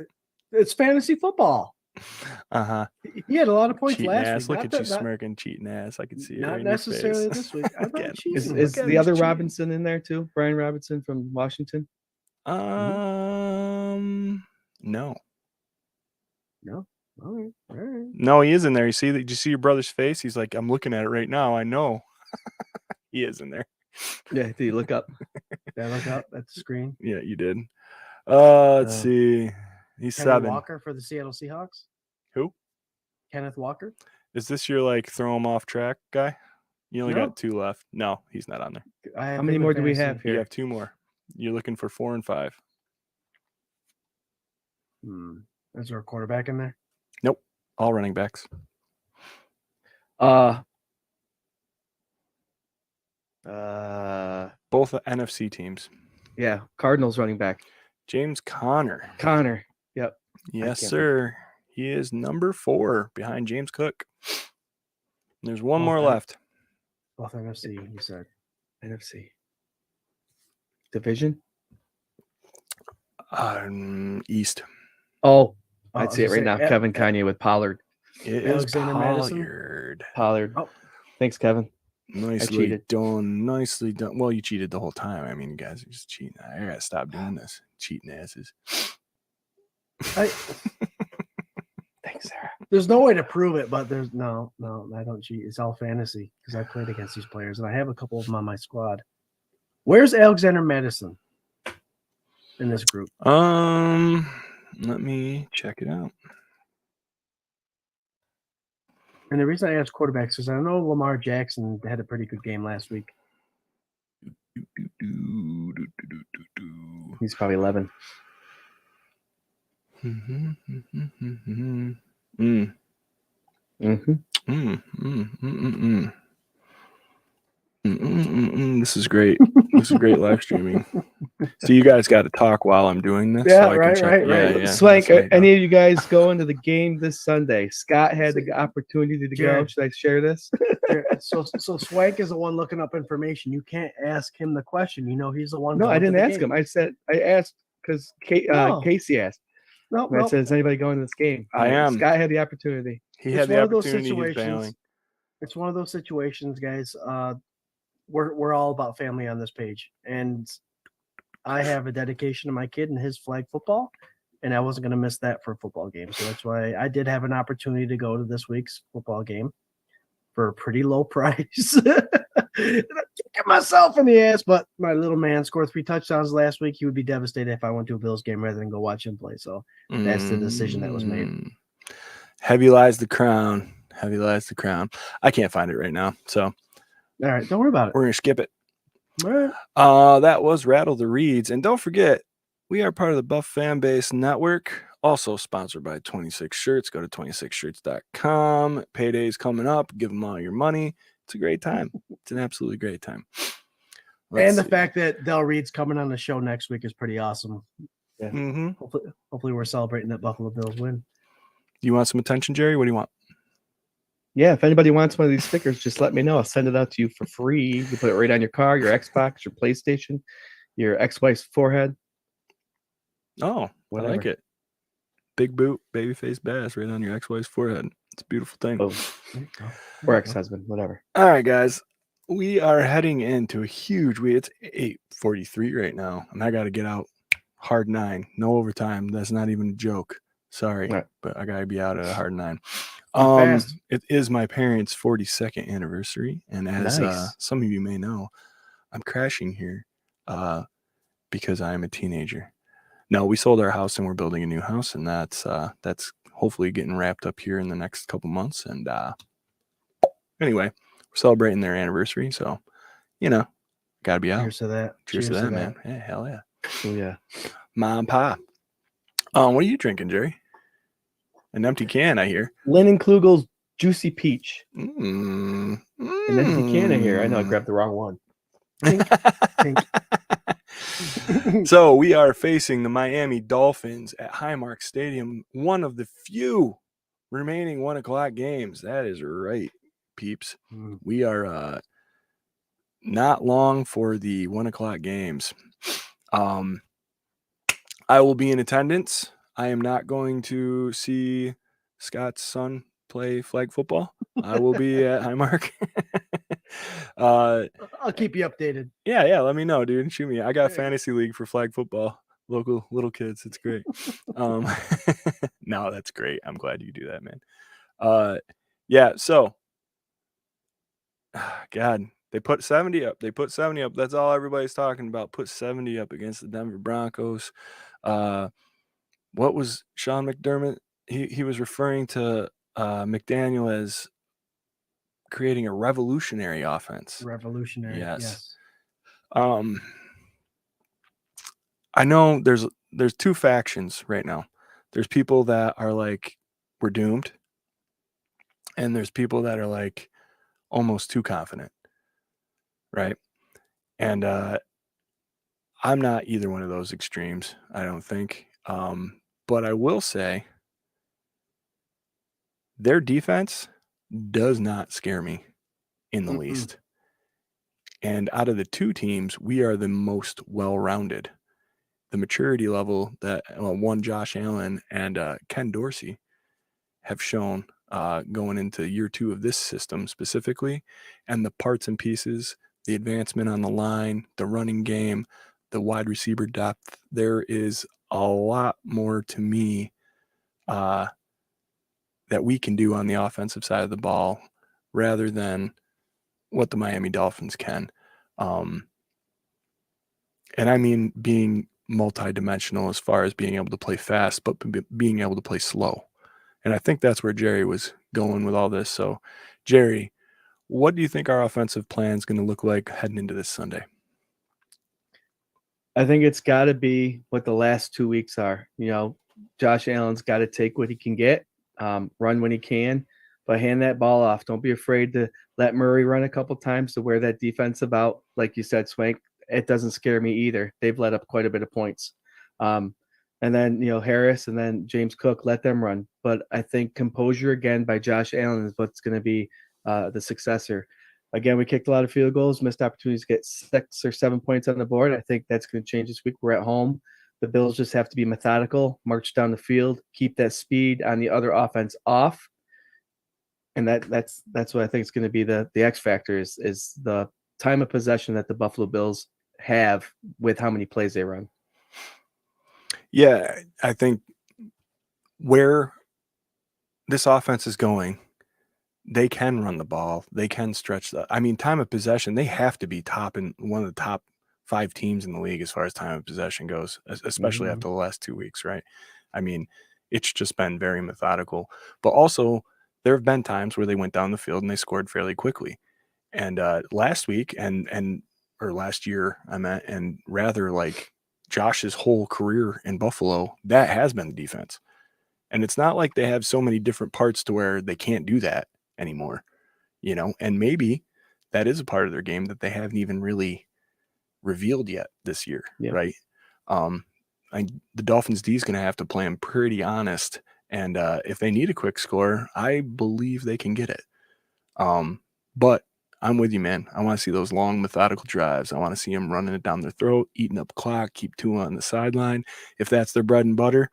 it's fantasy football. Uh-huh. He had a lot of points Cheating last ass. week. Look at you smirking, cheating ass. I can see it Not right in your necessarily face. this week. I'm Again. not cheating. Is Look at the him, other he's cheating. Robinson in there too? Brian Robinson from Washington? No. No. All right. No, he is in there. Did you see your brother's face? He's like, I'm looking at it right now. I know. He is in there. Yeah, did you look up? Yeah, look up at the screen. Yeah, you did. Let's see. He's Kenneth 7. Walker for the Seattle Seahawks. Who? Kenneth Walker. Is this your like throw him off track guy? You only No. got 2 left. No, he's not on there. I have How many him in more do we fantasy. have You here? have 2 more. You're looking for 4 and 5. Is there a quarterback in there? Nope. All running backs. Uh, Both NFC teams. yeah, Cardinals running back. James Conner. Connor. Yep. Yes, can't sir. He is number 4 behind James Cook. There's one Both more N- left. Both NFC, you said. NFC. Division? East. Oh, Oh, I'd I was see it gonna right now. say, Kevin Kanye with Pollard. It is Alexander Madison? Pollard. Pollard. Oh. Thanks, Kevin. Nicely cheated. done. Nicely done. Well, you cheated the whole time. I mean, you guys are just cheating. I gotta stop doing this. Cheating asses. Thanks, Sarah. There's no way to prove it, but there's no, I don't cheat. It's all fantasy because I played against these players and I have a couple of them on my squad. Where's Alexander Madison in this group? Let me check it out. And the reason I asked quarterbacks is I know Lamar Jackson had a pretty good game last week. He's probably 11. This is great. This is great live streaming. So you guys got to talk while I'm doing this. Yeah, so I right, can right. Yeah, Swank, that's what I any of you guys going to the game this Sunday? Scott had the opportunity to go. Jared. Should I share this? So Swank is the one looking up information. You can't ask him the question. You know he's the one. No, I going to didn't the ask game. him. I asked because No. Casey asked. No, And I said, is anybody going to this game? I am. Scott had the opportunity. He It's had the one of those opportunity. He's situations. bailing. It's one of those situations, guys. We're all about family on this page, and I have a dedication to my kid and his flag football, and I wasn't going to miss that for a football game. So that's why I did have an opportunity to go to this week's football game for a pretty low price. And I'm kicking myself in the ass, but my little man scored 3 touchdowns last week. He would be devastated if I went to a Bills game rather than go watch him play. So that's the decision that was made. Heavy lies the crown. Heavy lies the crown. I can't find it right now, so All right, don't worry about it. we're gonna skip it. All right. That was Rattle the Reeds, and don't forget, we are part of the Buff Fan Base Network. Also sponsored by 26 Shirts. Go to 26shirts.com. Payday's coming up. Give them all your money. It's a great time. It's an absolutely great time. And the fact that Del Reed's coming on the show next week is pretty awesome. Yeah. Hopefully we're celebrating that Buffalo Bills win. You want some attention, Jerry? What do you want? Yeah, if anybody wants one of these stickers, just let me know. I'll send it out to you for free. You can put it right on your car, your Xbox, your PlayStation, your ex-wife's forehead. Oh, Whatever. I like it. Big boot, babyface bass right on your ex-wife's forehead. It's a beautiful thing. Oh, or ex-husband, whatever. All right, guys. We are heading into a huge it's 8:43 right now, and I got to get out hard 9. No overtime. That's not even a joke. Sorry, Right. but I got to be out at a hard 9. Fast. It is my parents' 42nd anniversary, and as Nice. some of you may know, I'm crashing here because I am a teenager. No, we sold our house and we're building a new house, and that's hopefully getting wrapped up here in the next couple months. And anyway, we're celebrating their anniversary, so gotta be out. Cheers to that. Cheers to that, man. Yeah, hell yeah. Oh, yeah. Mom and Pop. What are you drinking, Jerry? An empty can, I hear. Lennon Klugel's Juicy Peach. An An empty can in here. I know I grabbed the wrong one. Tink, tink. So we are facing the Miami Dolphins at Highmark Stadium, one of the few remaining 1 o'clock games. That is right, peeps. We are not long for the 1 o'clock games. I will be in attendance. I am not going to see Scott's son play flag football. I will be at Highmark. I'll keep you updated. Yeah, let me know, dude. Shoot me. I got There you fantasy league for flag football. Local little kids. It's great. No, that's great. I'm glad you do that, man. Yeah, so God, they put 70 up. That's all everybody's talking about. Put 70 up against the Denver Broncos. What was Sean McDermott? He was referring to McDaniel as creating a revolutionary offense. Revolutionary. Yes. I know there's 2 factions right now. There's people that are like, we're doomed, and there's people that are like almost too confident, right? And I'm not either one of those extremes, I don't think. But I will say their defense does not scare me in the least. And out of the 2 teams, we are the most well-rounded. The maturity level that one Josh Allen and Ken Dorsey have shown going into year 2 of this system specifically, and the parts and pieces, the advancement on the line, the running game, the wide receiver depth, there is a lot more to me that we can do on the offensive side of the ball rather than what the Miami Dolphins can. And I mean being multidimensional as far as being able to play fast, but being able to play slow. And I think that's where Jerry was going with all this. So, Jerry, what do you think our offensive plan is going to look like heading into this Sunday? I think it's got to be what the last 2 weeks are. Josh Allen's got to take what he can get, run when he can, but hand that ball off. Don't be afraid to let Murray run a couple times to wear that defensive out. Like you said, Swank, it doesn't scare me either. They've let up quite a bit of points. And then, Harris and then James Cook, let them run. But I think composure again by Josh Allen is what's going to be the successor. Again, we kicked a lot of field goals, missed opportunities to get 6 or 7 points on the board. I think that's going to change this week. We're at home. The Bills just have to be methodical, march down the field, keep that speed on the other offense off. And that's what I think is going to be the X factor is the time of possession that the Buffalo Bills have with how many plays they run. Yeah, I think where this offense is going, they can run the ball. They can stretch time of possession. They have to be top in one of the top 5 teams in the league as far as time of possession goes, especially after the last 2 weeks, right? I mean, it's just been very methodical. But also, there have been times where they went down the field and they scored fairly quickly. And last week or last year, and rather like Josh's whole career in Buffalo, that has been the defense. And it's not like they have so many different parts to where they can't do that anymore, and maybe that is a part of their game that they haven't even really revealed yet this year, right? The Dolphins D is going to have to play them pretty honest, and if they need a quick score, I believe they can get it. But I'm with you, man. I want to see those long methodical drives. I want to see them running it down their throat, eating up clock, keep 2 on the sideline. If that's their bread and butter,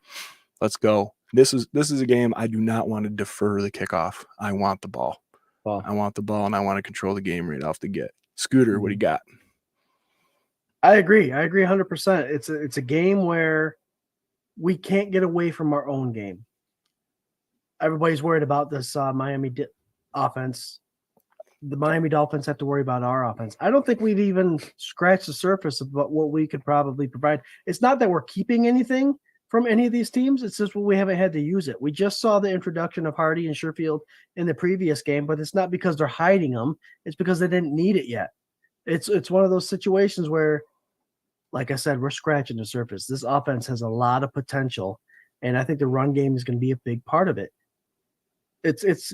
let's go. This is a game I do not want to defer the kickoff. I want the ball. I want the ball, and I want to control the game right off the get. Scooter, what do you got? I agree 100%. It's a game where we can't get away from our own game. Everybody's worried about this Miami offense. The Miami Dolphins have to worry about our offense. I don't think we've even scratched the surface of what we could probably provide. It's not that we're keeping anything from any of these teams. It's just we haven't had to use it. We just saw the introduction of Hardy and Sherfield in the previous game, but it's not because they're hiding them. It's because they didn't need it yet. It's one of those situations where, like I said, we're scratching the surface. This offense has a lot of potential, and I think the run game is going to be a big part of it. It's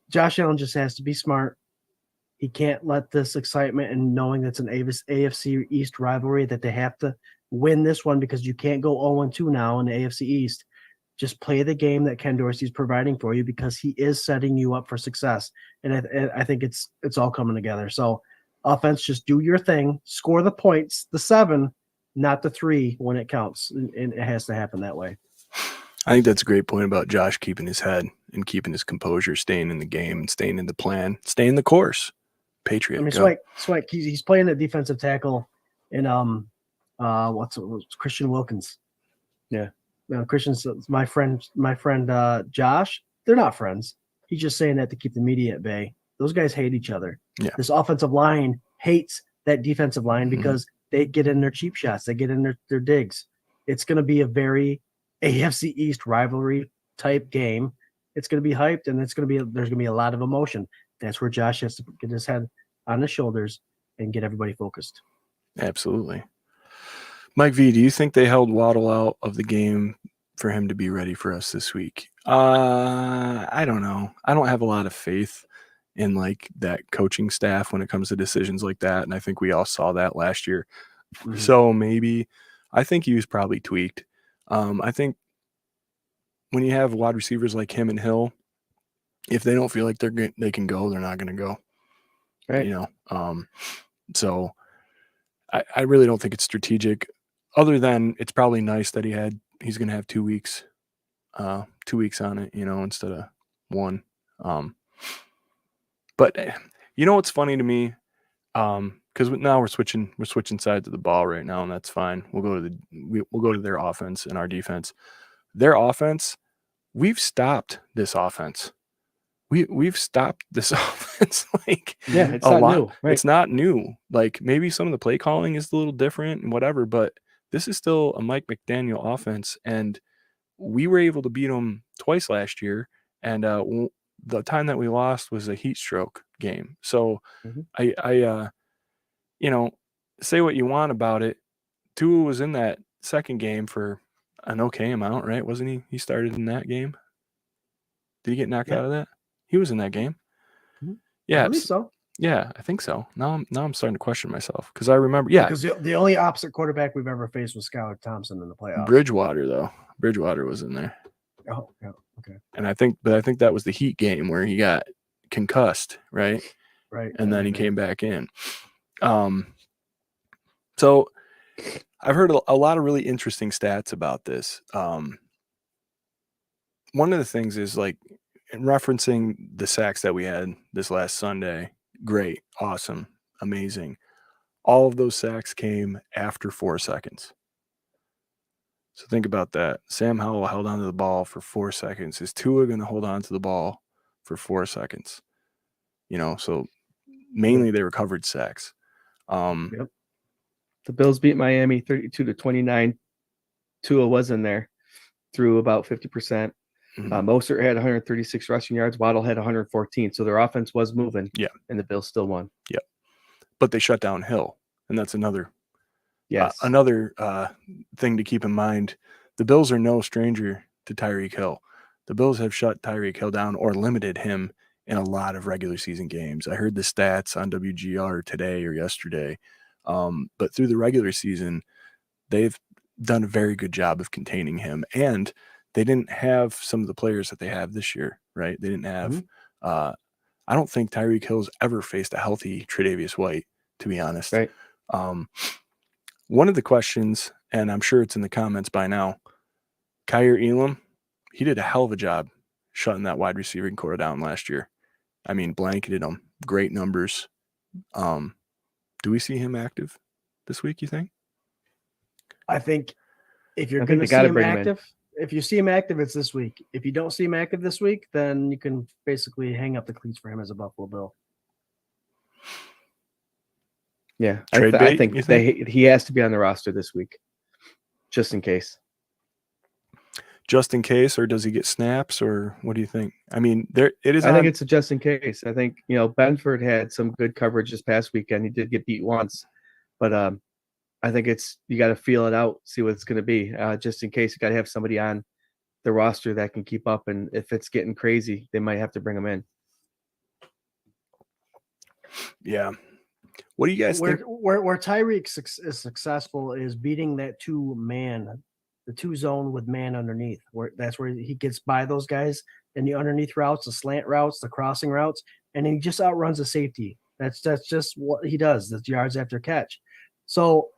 Josh Allen just has to be smart, He can't let this excitement and knowing that's an AFC East rivalry that they have to win this one because you can't go 0-2 now in the AFC East. Just play the game that Ken Dorsey's providing for you because he is setting you up for success. And I think it's all coming together. So offense, just do your thing, score the points, the 7, not the 3 when it counts. And it has to happen that way. I think that's a great point about Josh keeping his head and keeping his composure, staying in the game and staying in the plan, staying the course. Patriot. I mean, Swank, he's playing at defensive tackle in Christian Wilkins. Yeah. Christian's my friend Josh. They're not friends. He's just saying that to keep the media at bay. Those guys hate each other. Yeah. This offensive line hates that defensive line because they get in their cheap shots. They get in their digs. It's going to be a very AFC East rivalry type game. It's going to be hyped, and there's going to be a lot of emotion. That's where Josh has to get his head on his shoulders and get everybody focused. Absolutely. Mike V, do you think they held Waddle out of the game for him to be ready for us this week? I don't know. I don't have a lot of faith in like that coaching staff when it comes to decisions like that, and I think we all saw that last year. Mm-hmm. So maybe I think he was probably tweaked. I think when you have wide receivers like him and Hill, if they don't feel like they can go, they're not going to go. Right. You know, so I really don't think it's strategic. Other than it's probably nice that he's going to have 2 weeks, 2 weeks on it, you know, instead of 1. But you know what's funny to me, because now we're switching sides of the ball right now, and that's fine. We'll go to their offense and our defense. Their offense, we've stopped this offense. We've stopped this offense like it's not new. Right? It's not new. Like maybe some of the play calling is a little different and whatever, but this is still a Mike McDaniel offense, and we were able to beat them twice last year. And the time that we lost was a heat stroke game. So I you know, say what you want about it. Tua was in that second game for an okay amount, right? Wasn't he? He started in that game. Did he get knocked out of that? He was in that game. Mm-hmm. Yeah, I believe so. Yeah, I think so. Now I'm starting to question myself because I remember. Yeah, because the only opposite quarterback we've ever faced was Skylar Thompson in the playoffs. Bridgewater was in there. Oh, yeah, okay. And I think that was the Heat game where he got concussed, right? Right. And then he came back in. So I've heard a lot of really interesting stats about this. One of the things is like referencing the sacks that we had this last Sunday. Great, awesome, amazing. All of those sacks came after 4 seconds. So think about that. Sam Howell held onto the ball for 4 seconds. Is Tua going to hold on to the ball for 4 seconds? You know, so mainly they recovered sacks. The Bills beat Miami 32-29. Tua was in there through about 50%. Mostert had 136 rushing yards. Waddle had 114. So their offense was moving. Yeah. And the Bills still won. Yeah. But they shut down Hill. And that's another thing to keep in mind. The Bills are no stranger to Tyreek Hill. The Bills have shut Tyreek Hill down or limited him in a lot of regular season games. I heard the stats on WGR today or yesterday. But through the regular season, they've done a very good job of containing him. And they didn't have some of the players that they have this year, right? They didn't have I don't think Tyreek Hill's ever faced a healthy Tre'Davious White, to be honest. Right. One of the questions, and I'm sure it's in the comments by now, Kyer Elam, he did a hell of a job shutting that wide receiving core down last year. I mean, blanketed them. Great numbers. Do we see him active this week, you think? I think if you're going to see him active, if you see him active, it's this week. If you don't see him active this week, then you can basically hang up the cleats for him as a Buffalo Bill. Yeah, I think he has to be on the roster this week, just in case. Just in case, or does he get snaps, or what do you think? I mean, there it is. I think it's a just in case. I think Benford had some good coverage this past weekend. He did get beat once, but I think you got to feel it out, see what it's going to be. Just in case, you got to have somebody on the roster that can keep up, and if it's getting crazy, they might have to bring him in. Yeah. What do you guys think? Where Tyreek is successful is beating that the two zone with man underneath. That's where he gets by those guys in the underneath routes, the slant routes, the crossing routes, and he just outruns the safety. That's just what he does. That's yards after catch. So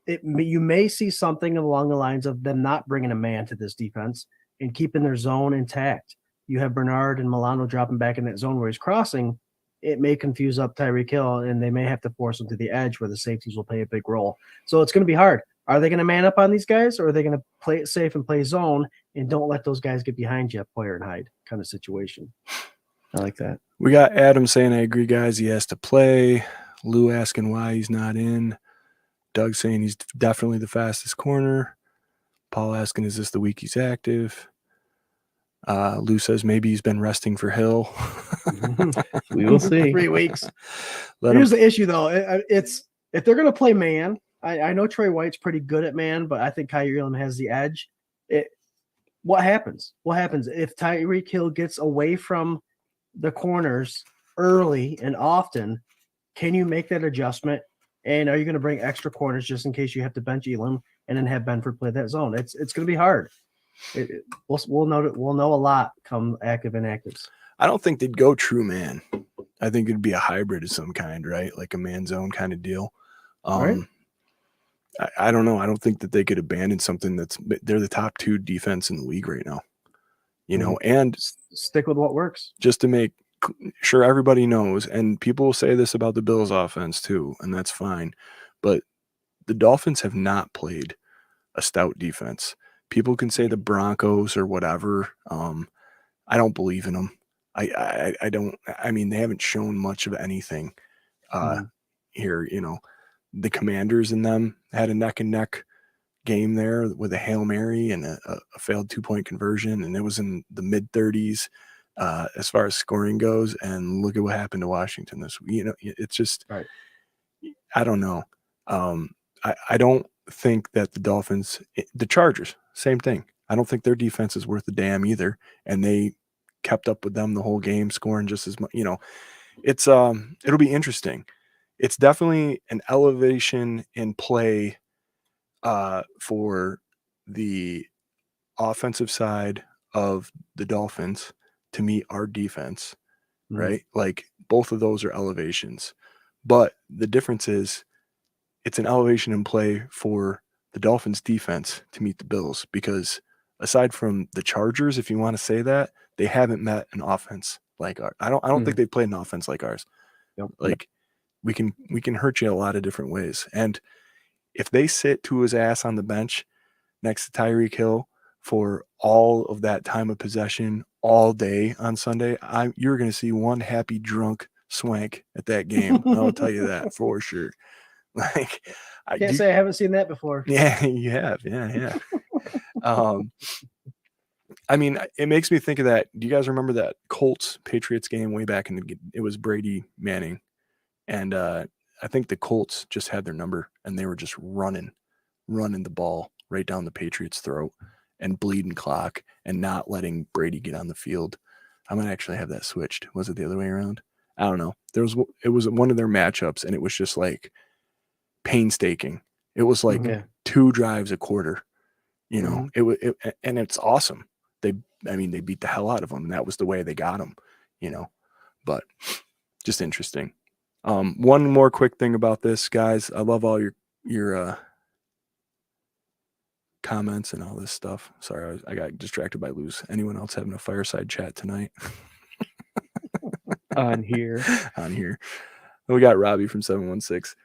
you may see something along the lines of them not bringing a man to this defense and keeping their zone intact. You have Bernard and Milano dropping back in that zone where he's crossing. It may confuse up Tyreek Hill, and they may have to force him to the edge where the safeties will play a big role. So it's going to be hard. Are they going to man up on these guys, or are they going to play it safe and play zone and don't let those guys get behind you, Poyer and Hyde kind of situation? I like that. We got Adam saying, I agree, guys. He has to play. Lou asking why he's not in. Doug saying he's definitely the fastest corner. Paul asking, is this the week he's active? Lou says maybe he's been resting for Hill. We will see. 3 weeks. Here's the issue, though. It's if they're going to play man, I know Trey White's pretty good at man, but I think Kyrie Elam has the edge. What happens? What happens if Tyreek Hill gets away from the corners early and often? Can you make that adjustment? And are you going to bring extra corners just in case you have to bench Elam and then have Benford play that zone? It's going to be hard. We'll know a lot come active inactives. I don't think they'd go true man. I think it'd be a hybrid of some kind, right? Like a man zone kind of deal. Right. I don't know. I don't think that they could abandon something they're the top 2 defense in the league right now, you know, and stick with what works. Just to make sure everybody knows, and people will say this about the Bills offense too, and that's fine, but the Dolphins have not played a stout defense. People can say the Broncos or whatever. I don't believe in them. I don't. I mean, they haven't shown much of anything here. You know, the Commanders and them had a neck and neck game there with a Hail Mary and a failed 2-point conversion, and it was in the mid 30s as far as scoring goes. And look at what happened to Washington this week. You know, it's just right. I don't know. I don't think that the Chargers, same thing. I don't think their defense is worth a damn either, and they kept up with them the whole game, scoring just as much. You know, it's it'll be interesting. It's definitely an elevation in play for the offensive side of the Dolphins to meet our defense, right? Like both of those are elevations, but the difference is it's an elevation in play for the Dolphins defense to meet the Bills, because aside from the Chargers, if you want to say that, they haven't met an offense like ours. I don't think they've played an offense like ours. Yep. Like we can hurt you in a lot of different ways. And if they sit to his ass on the bench next to Tyreek Hill for all of that time of possession all day on Sunday, you're going to see one happy drunk Swank at that game. I'll tell you that for sure. Like I can't say I haven't seen that before. Yeah, you have. Yeah. I mean, it makes me think of that. Do you guys remember that Colts Patriots game way back it was Brady Manning, and I think the Colts just had their number and they were just running the ball right down the Patriots' throat and bleeding clock and not letting Brady get on the field. I might actually have that switched. Was it the other way around? I don't know. It was one of their matchups, and it was just like painstaking. It was like 2 drives a quarter. You know, and it's awesome. They beat the hell out of them, and that was the way they got them. You know, but just interesting. One more quick thing about this, guys. I love all your comments and all this stuff. Sorry, I got distracted by Luz. Anyone else having a fireside chat tonight? On here. We got Robbie from 716.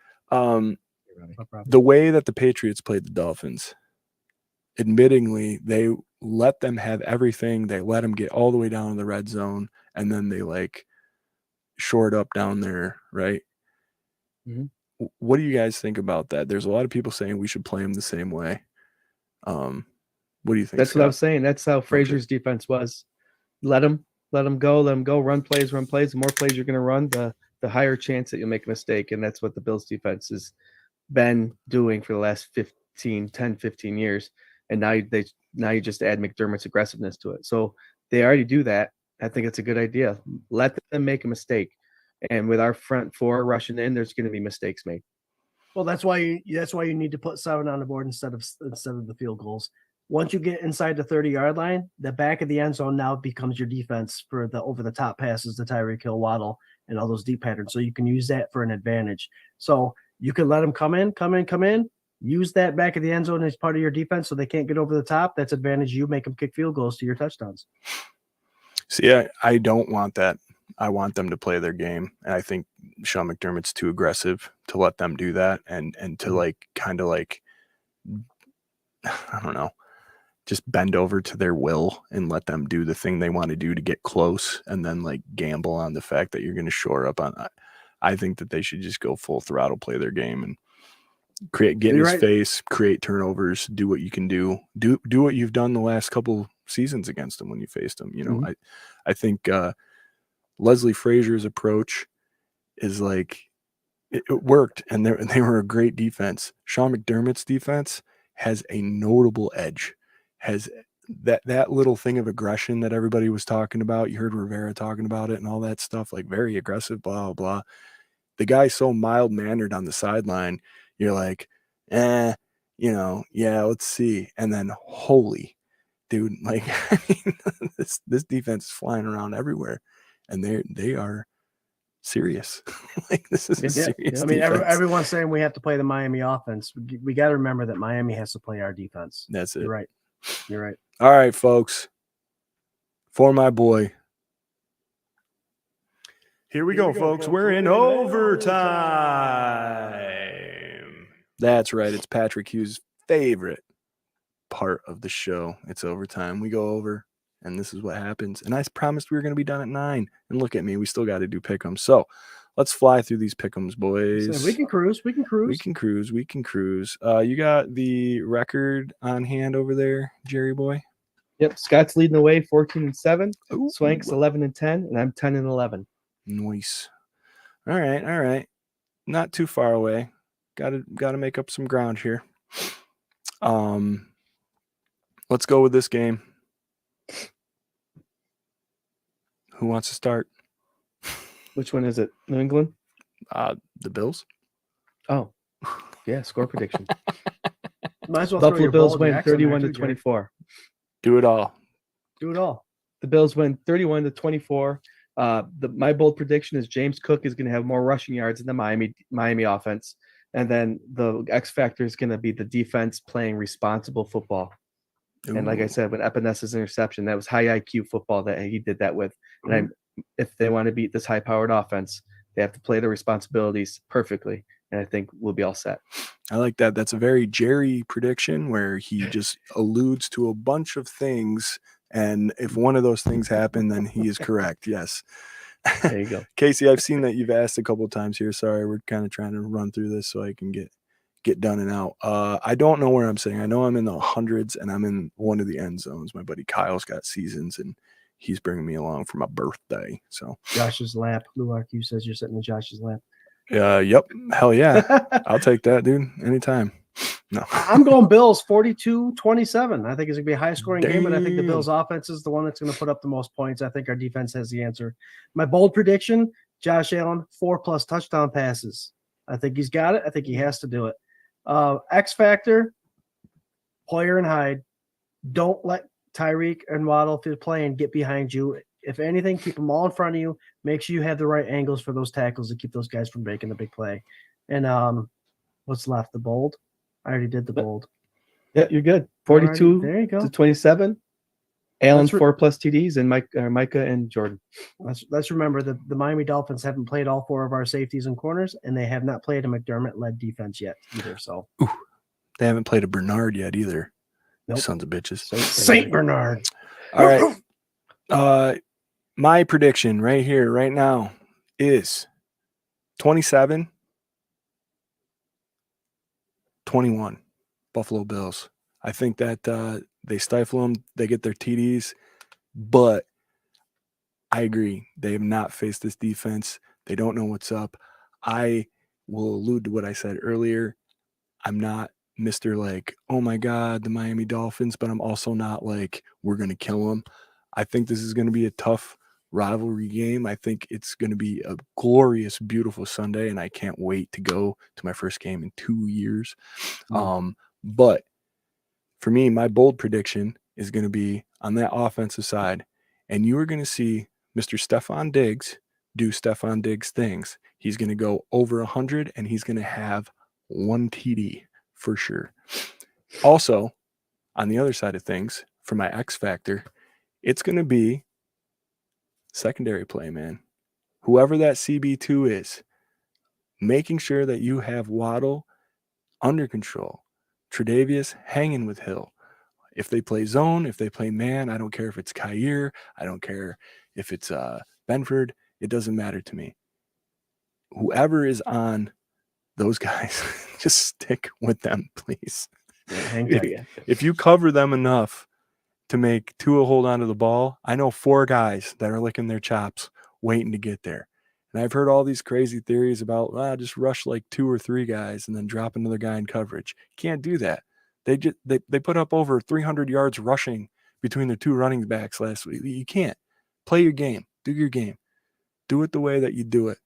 The way that the Patriots played the Dolphins, admittingly, they let them have everything. They let them get all the way down to the red zone, and then they like short up down there, right? Mm-hmm. What do you guys think about that? There's a lot of people saying we should play them the same way. What do you think? That's Scott? what I was saying. That's how Frazier's defense was. Let them go, run plays. The more plays you're going to run, the higher chance that you'll make a mistake. And that's what the Bills defense has been doing for the last 10, 15 years. And now you just add McDermott's aggressiveness to it. So they already do that. I think it's a good idea. Let them make a mistake. And with our front four rushing in, there's going to be mistakes made. Well, that's why you need to put 7 on the board instead of the field goals. Once you get inside the 30-yard line, the back of the end zone now becomes your defense for the over-the-top passes, the Tyreek Hill, Waddle, and all those deep patterns. So you can use that for an advantage. So you can let them come in. Use that back of the end zone as part of your defense so they can't get over the top. That's advantage you. Make them kick field goals to your touchdowns. See, I don't want that. I want them to play their game. And I think Sean McDermott's too aggressive to let them do that and to like kind of like, I don't know, just bend over to their will and let them do the thing they want to do to get close and then like gamble on the fact that you're going to shore up on that. I think that they should just go full throttle, play their game and get in his face, create turnovers, do what you can do what you've done the last couple seasons against them when you faced them. You know, I think Leslie Frazier's approach is like it worked, and they were a great defense. Sean McDermott's defense has a notable edge, has that little thing of aggression that everybody was talking about. You heard Rivera talking about it and all that stuff, like very aggressive, blah, blah, blah. The guy's so mild-mannered on the sideline, you're like, yeah, let's see. And then, holy, dude, like, I mean, this defense is flying around everywhere, and they are serious. Like, this is a serious. I mean, everyone's saying we have to play the Miami offense. We got to remember that Miami has to play our defense. That's it. You're right. All right, folks. For my boy. Here we go, folks. We're in overtime. That's right. It's Patrick Hughes' favorite part of the show. It's overtime. We go over, and this is what happens. And I promised we were going to be done at 9. And look at me. We still got to do pick'ems. So let's fly through these pick'ems, boys. So we can cruise. We can cruise. You got the record on hand over there, Jerry boy? Yep. Scott's leading the way, 14-7. Ooh. Swank's 11-10, and I'm 10-11. Nice. All right. Not too far away. Got to make up some ground here. Let's go with this game. Who wants to start? Which one is it? New England? The Bills. Oh, yeah. Score prediction. Might as well Buffalo Bills win 31-24. Do it all. The Bills win 31-24. My bold prediction is James Cook is going to have more rushing yards in the Miami offense, and then the X factor is going to be the defense playing responsible football. Ooh. And like I said, with Epinez's interception, that was high IQ football that he did that with. And if they want to beat this high-powered offense, they have to play the responsibilities perfectly. And I think we'll be all set. I like that. That's a very Jerry prediction where he just alludes to a bunch of things. And if one of those things happen, then he is correct. Yes. There you go. Casey, I've seen that you've asked a couple of times here. Sorry, we're kind of trying to run through this so I can get done and out. I don't know where I'm sitting. I know I'm in the hundreds and I'm in one of the end zones. My buddy Kyle's got seasons and he's bringing me along for my birthday. So Josh's lap. Blue RQ says you're sitting in Josh's lap. Yep. Hell yeah. I'll take that, dude. Anytime. No. I'm going Bills 42-27. I think it's going to be a high-scoring game, but I think the Bills' offense is the one that's going to put up the most points. I think our defense has the answer. My bold prediction, Josh Allen, 4+ touchdown passes. I think he's got it. I think he has to do it. X factor, Hoyer and Hyde. Don't let Tyreek and Waddle, if they're playing, get behind you. If anything, keep them all in front of you. Make sure you have the right angles for those tackles to keep those guys from making the big play. And what's left? The bold? I already did the bold. Yeah, you're good. 42-27. Allen 4+ TDs and Micah and Jordan. Let's remember that the Miami Dolphins haven't played all 4 of our safeties and corners, and they have not played a McDermott-led defense yet either. So they haven't played a Bernard yet either. Nope. Sons of bitches. Saint Bernard. All right. My prediction right here, right now, is 27-21 Buffalo Bills. I think that they stifle them. They get their TDs. But I agree. They have not faced this defense. They don't know what's up. I will allude to what I said earlier. I'm not Mr. like, oh my God, the Miami Dolphins, but I'm also not like, we're going to kill them. I think this is going to be a tough rivalry game. I think it's going to be a glorious, beautiful Sunday, and I can't wait to go to my first game in 2 years. But for me, my bold prediction is going to be on that offensive side, and you are going to see Mr. Stephon Diggs do Stephon Diggs things. He's going to go over 100, and he's going to have 1 TD for sure. Also, on the other side of things, for my X factor, it's going to be secondary play, man. Whoever that CB2 is, making sure that you have Waddle under control, Tre'Davious hanging with Hill. If they play zone, if they play man, I don't care if it's Kyer, I don't care if it's Benford, it doesn't matter to me. Whoever is on those guys, just stick with them, please. If you cover them enough to make Tua hold on to the ball, I know 4 guys that are licking their chops waiting to get there. And I've heard all these crazy theories about just rush like 2 or 3 guys and then drop another guy in coverage. Can't do that. They put up over 300 yards rushing between the 2 running backs last week. You can't. Play your game. Do your game. Do it the way that you do it.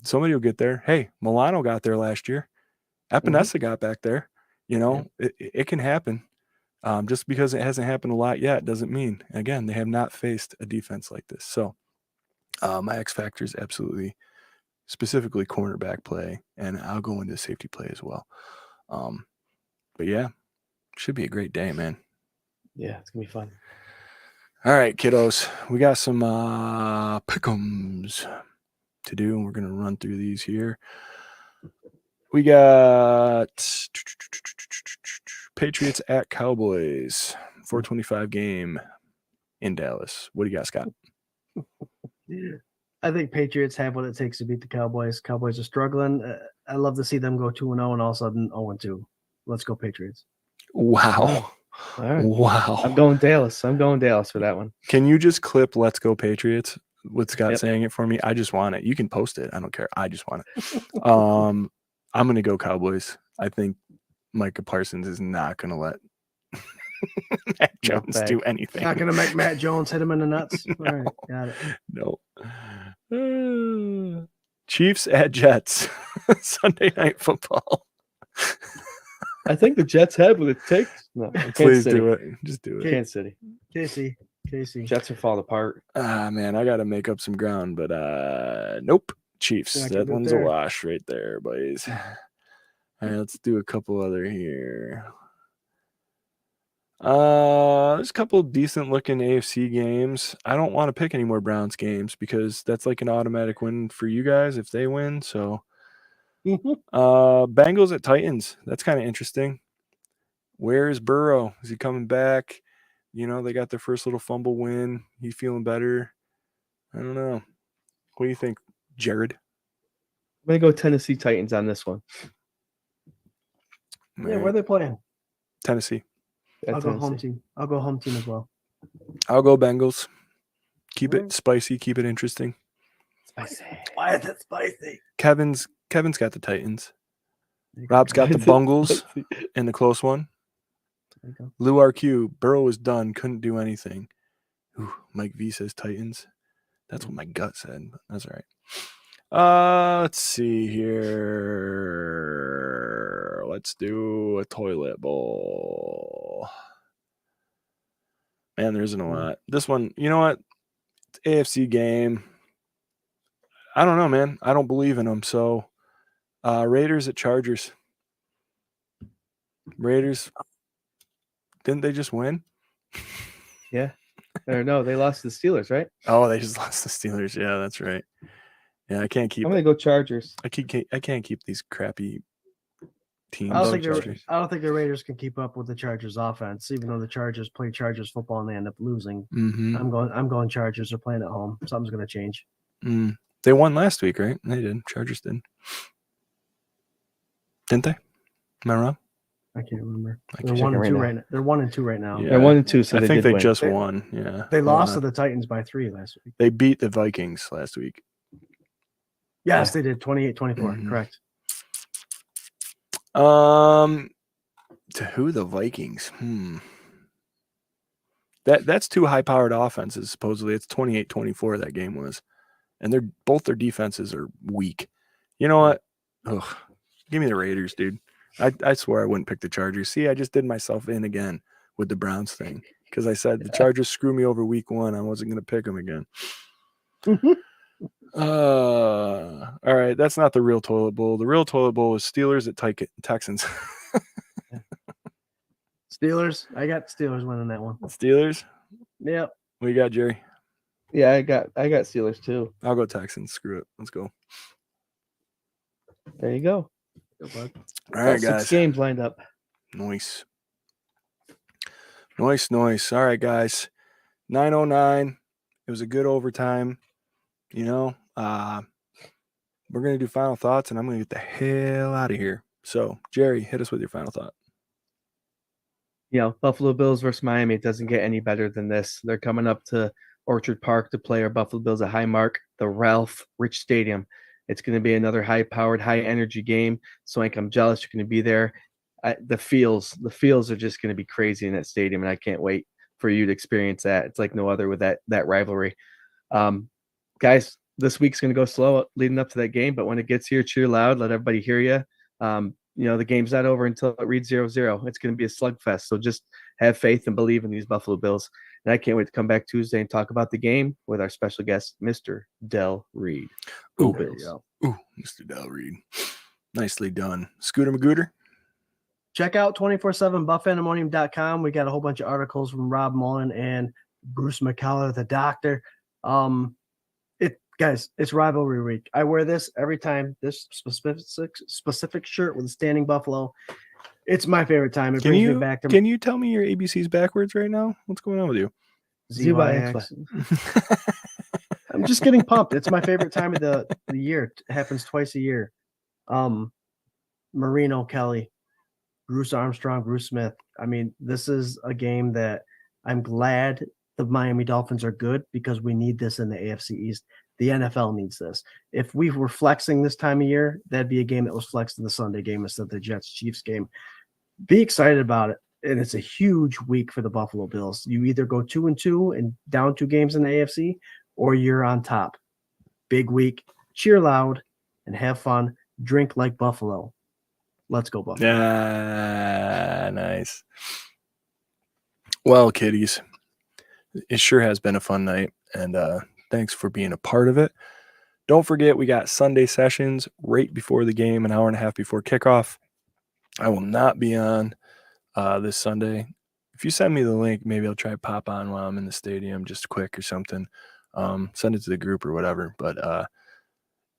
Somebody will get there. Hey, Milano got there last year. Epinesa got back there. You know, it can happen. Just because it hasn't happened a lot yet doesn't mean, again, they have not faced a defense like this. So my X factor is absolutely, specifically cornerback play, and I'll go into safety play as well. But yeah, should be a great day, man. Yeah, it's going to be fun. All right, kiddos, we got some pick'ems to do, and we're going to run through these here. We got Patriots at Cowboys, 425 game in Dallas. What do you got, Scott? I think Patriots have what it takes to beat the Cowboys. Cowboys are struggling. I love to see them go 2-0 and all of a sudden 0-2. Let's go Patriots. Wow. All right. Wow. I'm going Dallas for that one. Can you just clip "Let's Go Patriots" with Scott saying it for me? I just want it. You can post it. I don't care. I just want it. I'm going to go Cowboys. I think Micah Parsons is not going to let Matt Jones do anything. Not going to make Matt Jones hit him in the nuts. All right, got it. No. Chiefs at Jets. Sunday Night Football. I think the Jets have what it takes. No, Please do it. Just do it. Kansas City. Casey. Jets are falling apart. Man, I got to make up some ground, but nope. Chiefs. That one's a wash right there, boys. All right, let's do a couple other here. There's a couple decent looking AFC games. I don't want to pick any more Browns games because that's like an automatic win for you guys if they win. So Bengals at Titans. That's kind of interesting. Where is Burrow? Is he coming back? You know, they got their first little fumble win. He feeling better? I don't know. What do you think, Jarrod? I'm going to go Tennessee Titans on this one. Yeah, where are they playing? Tennessee. I'll go home team. I'll go home team as well. I'll go Bengals. Keep it spicy. Keep it interesting. Spicy. Why is it spicy? Kevin's got the Titans. Rob's got the Bungles in the close one. Lou RQ. Burrow was done. Couldn't do anything. Ooh, Mike V says Titans. That's what my gut said. But that's all right. Let's see here. Let's do a toilet bowl. Man, there isn't a lot. This one, you know what? It's AFC game. I don't know, man. I don't believe in them. So, Raiders at Chargers. Raiders. Didn't they just win? Yeah. Or no, they lost to the Steelers, right? Oh, they just lost the Steelers. Yeah, that's right. Yeah, I can't keep. I'm gonna go Chargers. I can't keep these crappy teams. I don't think the Raiders can keep up with the Chargers offense, even though the Chargers play Chargers football and they end up losing. Mm-hmm. I'm going Chargers. They're playing at home. Something's gonna change. They won last week, right? They did. Chargers did. Didn't they? Am I wrong? I can't remember. They're 1-2 right now. They're 1-2 right now. Yeah. They're 1-2, so I think they just win. won. Yeah. They lost to the Titans by 3 last week. They beat the Vikings last week. Yes, they did. 28-24. Correct. To who the Vikings? That's two high-powered offenses, supposedly. It's 28-24 that game was. And both their defenses are weak. You know what? Ugh. Give me the Raiders, dude. I swear I wouldn't pick the Chargers. See, I just did myself in again with the Browns thing because I said the Chargers screw me over week 1. I wasn't going to pick them again. All right, that's not the real toilet bowl. The real toilet bowl is Steelers at Texans. Steelers. I got Steelers winning that one. Steelers? Yep. What you got, Jerry? Yeah, I got Steelers too. I'll go Texans. Screw it. Let's go. There you go. Go, bud. All right, guys. 6 games lined up. Nice. All right, guys. 9:09. It was a good overtime. You know, we're going to do final thoughts, and I'm going to get the hell out of here. So, Jerry, hit us with your final thought. You know, Buffalo Bills versus Miami. It doesn't get any better than this. They're coming up to Orchard Park to play our Buffalo Bills at Highmark, the Ralph Rich Stadium. It's going to be another high-powered, high-energy game. Swank, I'm jealous you're going to be there. The feels are just going to be crazy in that stadium, and I can't wait for you to experience that. It's like no other with that rivalry. Guys, this week's going to go slow leading up to that game, but when it gets here, cheer loud, let everybody hear you. You know, the game's not over until it reads 0-0. It's going to be a slugfest, so just have faith and believe in these Buffalo Bills. And I can't wait to come back Tuesday and talk about the game with our special guest, Mr. Del Reed. Go Bills. Ooh, Mr. Del Reed. Nicely done. Scooter Magooter. Check out 247buffpandemonium.com. We got a whole bunch of articles from Rob Mullen and Bruce McCullough, the doctor. Guys, it's rivalry week. I wear this every time. This specific shirt with a standing buffalo. It's my favorite time. It brings me back to. Can you tell me your ABCs backwards right now? What's going on with you? ZYX. I'm just getting pumped. It's my favorite time of the year. It happens twice a year. Marino, Kelly, Bruce Armstrong, Bruce Smith. I mean, this is a game that I'm glad the Miami Dolphins are good because we need this in the AFC East. The NFL needs this. If we were flexing this time of year, that'd be a game that was flexed in the Sunday game instead of the Jets-Chiefs game. Be excited about it. And it's a huge week for the Buffalo Bills. You either go 2-2 and down 2 games in the AFC, or you're on top. Big week. Cheer loud and have fun. Drink like Buffalo. Let's go, Buffalo. Yeah, nice. Well, kiddies, it sure has been a fun night, and thanks for being a part of it. Don't forget, we got Sunday sessions right before the game, an hour and a half before kickoff. I will not be on this Sunday. If you send me the link, maybe I'll try to pop on while I'm in the stadium, just quick or something. Send it to the group or whatever. But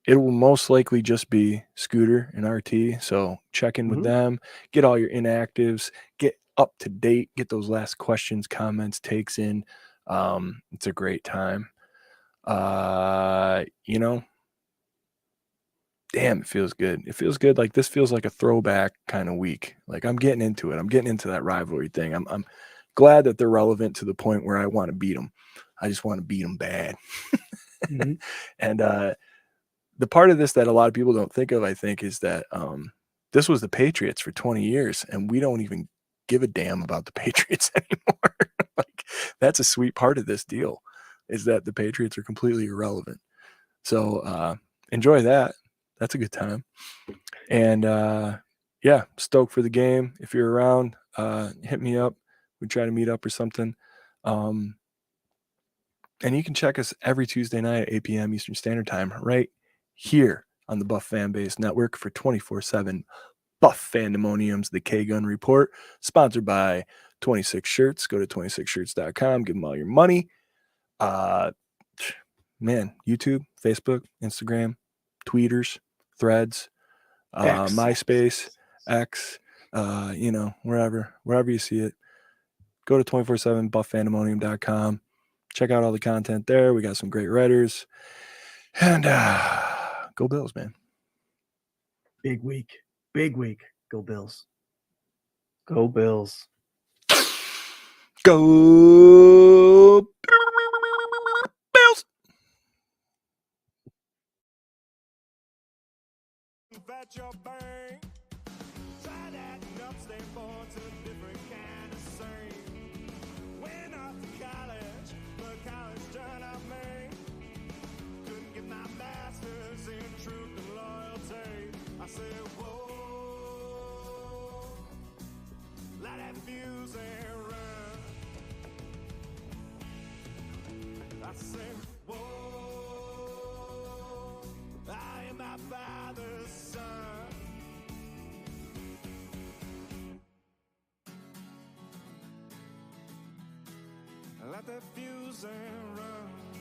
it will most likely just be Scooter and RT. So check in with them, get all your inactives, get up to date, get those last questions, comments, takes in. It's a great time. You know, damn, it feels good. It feels good. Like this feels like a throwback kind of week. Like I'm getting into it. I'm getting into that rivalry thing. I'm glad that they're relevant to the point where I want to beat them. I just want to beat them bad. And the part of this that a lot of people don't think of, I think, is that this was the Patriots for 20 years, and we don't even give a damn about the Patriots anymore. Like that's a sweet part of this deal, is that the Patriots are completely irrelevant. So enjoy that. That's a good time. And yeah, stoked for the game. If you're around, hit me up. We try to meet up or something. And you can check us every Tuesday night at 8 p.m. Eastern Standard Time right here on the Buff Fan Base Network for 24/7 Buff Fandemoniums, the K-Gun Report, sponsored by 26 Shirts. Go to 26shirts.com. Give them all your money. Man, YouTube, Facebook, Instagram, Tweeters, Threads, MySpace, X, you know, wherever you see it. Go to 247buffandemonium.com. Check out all the content there. We got some great writers. And go Bills, man. Big week. Big week. Go Bills. Go Bills. Go Bills. Fetch your bank. Try that and upstate for a different kind of sing. When off the college, but college turned out me. Couldn't get my master's in truth and loyalty. I said, whoa, light that fuse and run. I said, whoa, I am my father's son. Light that fuse and run.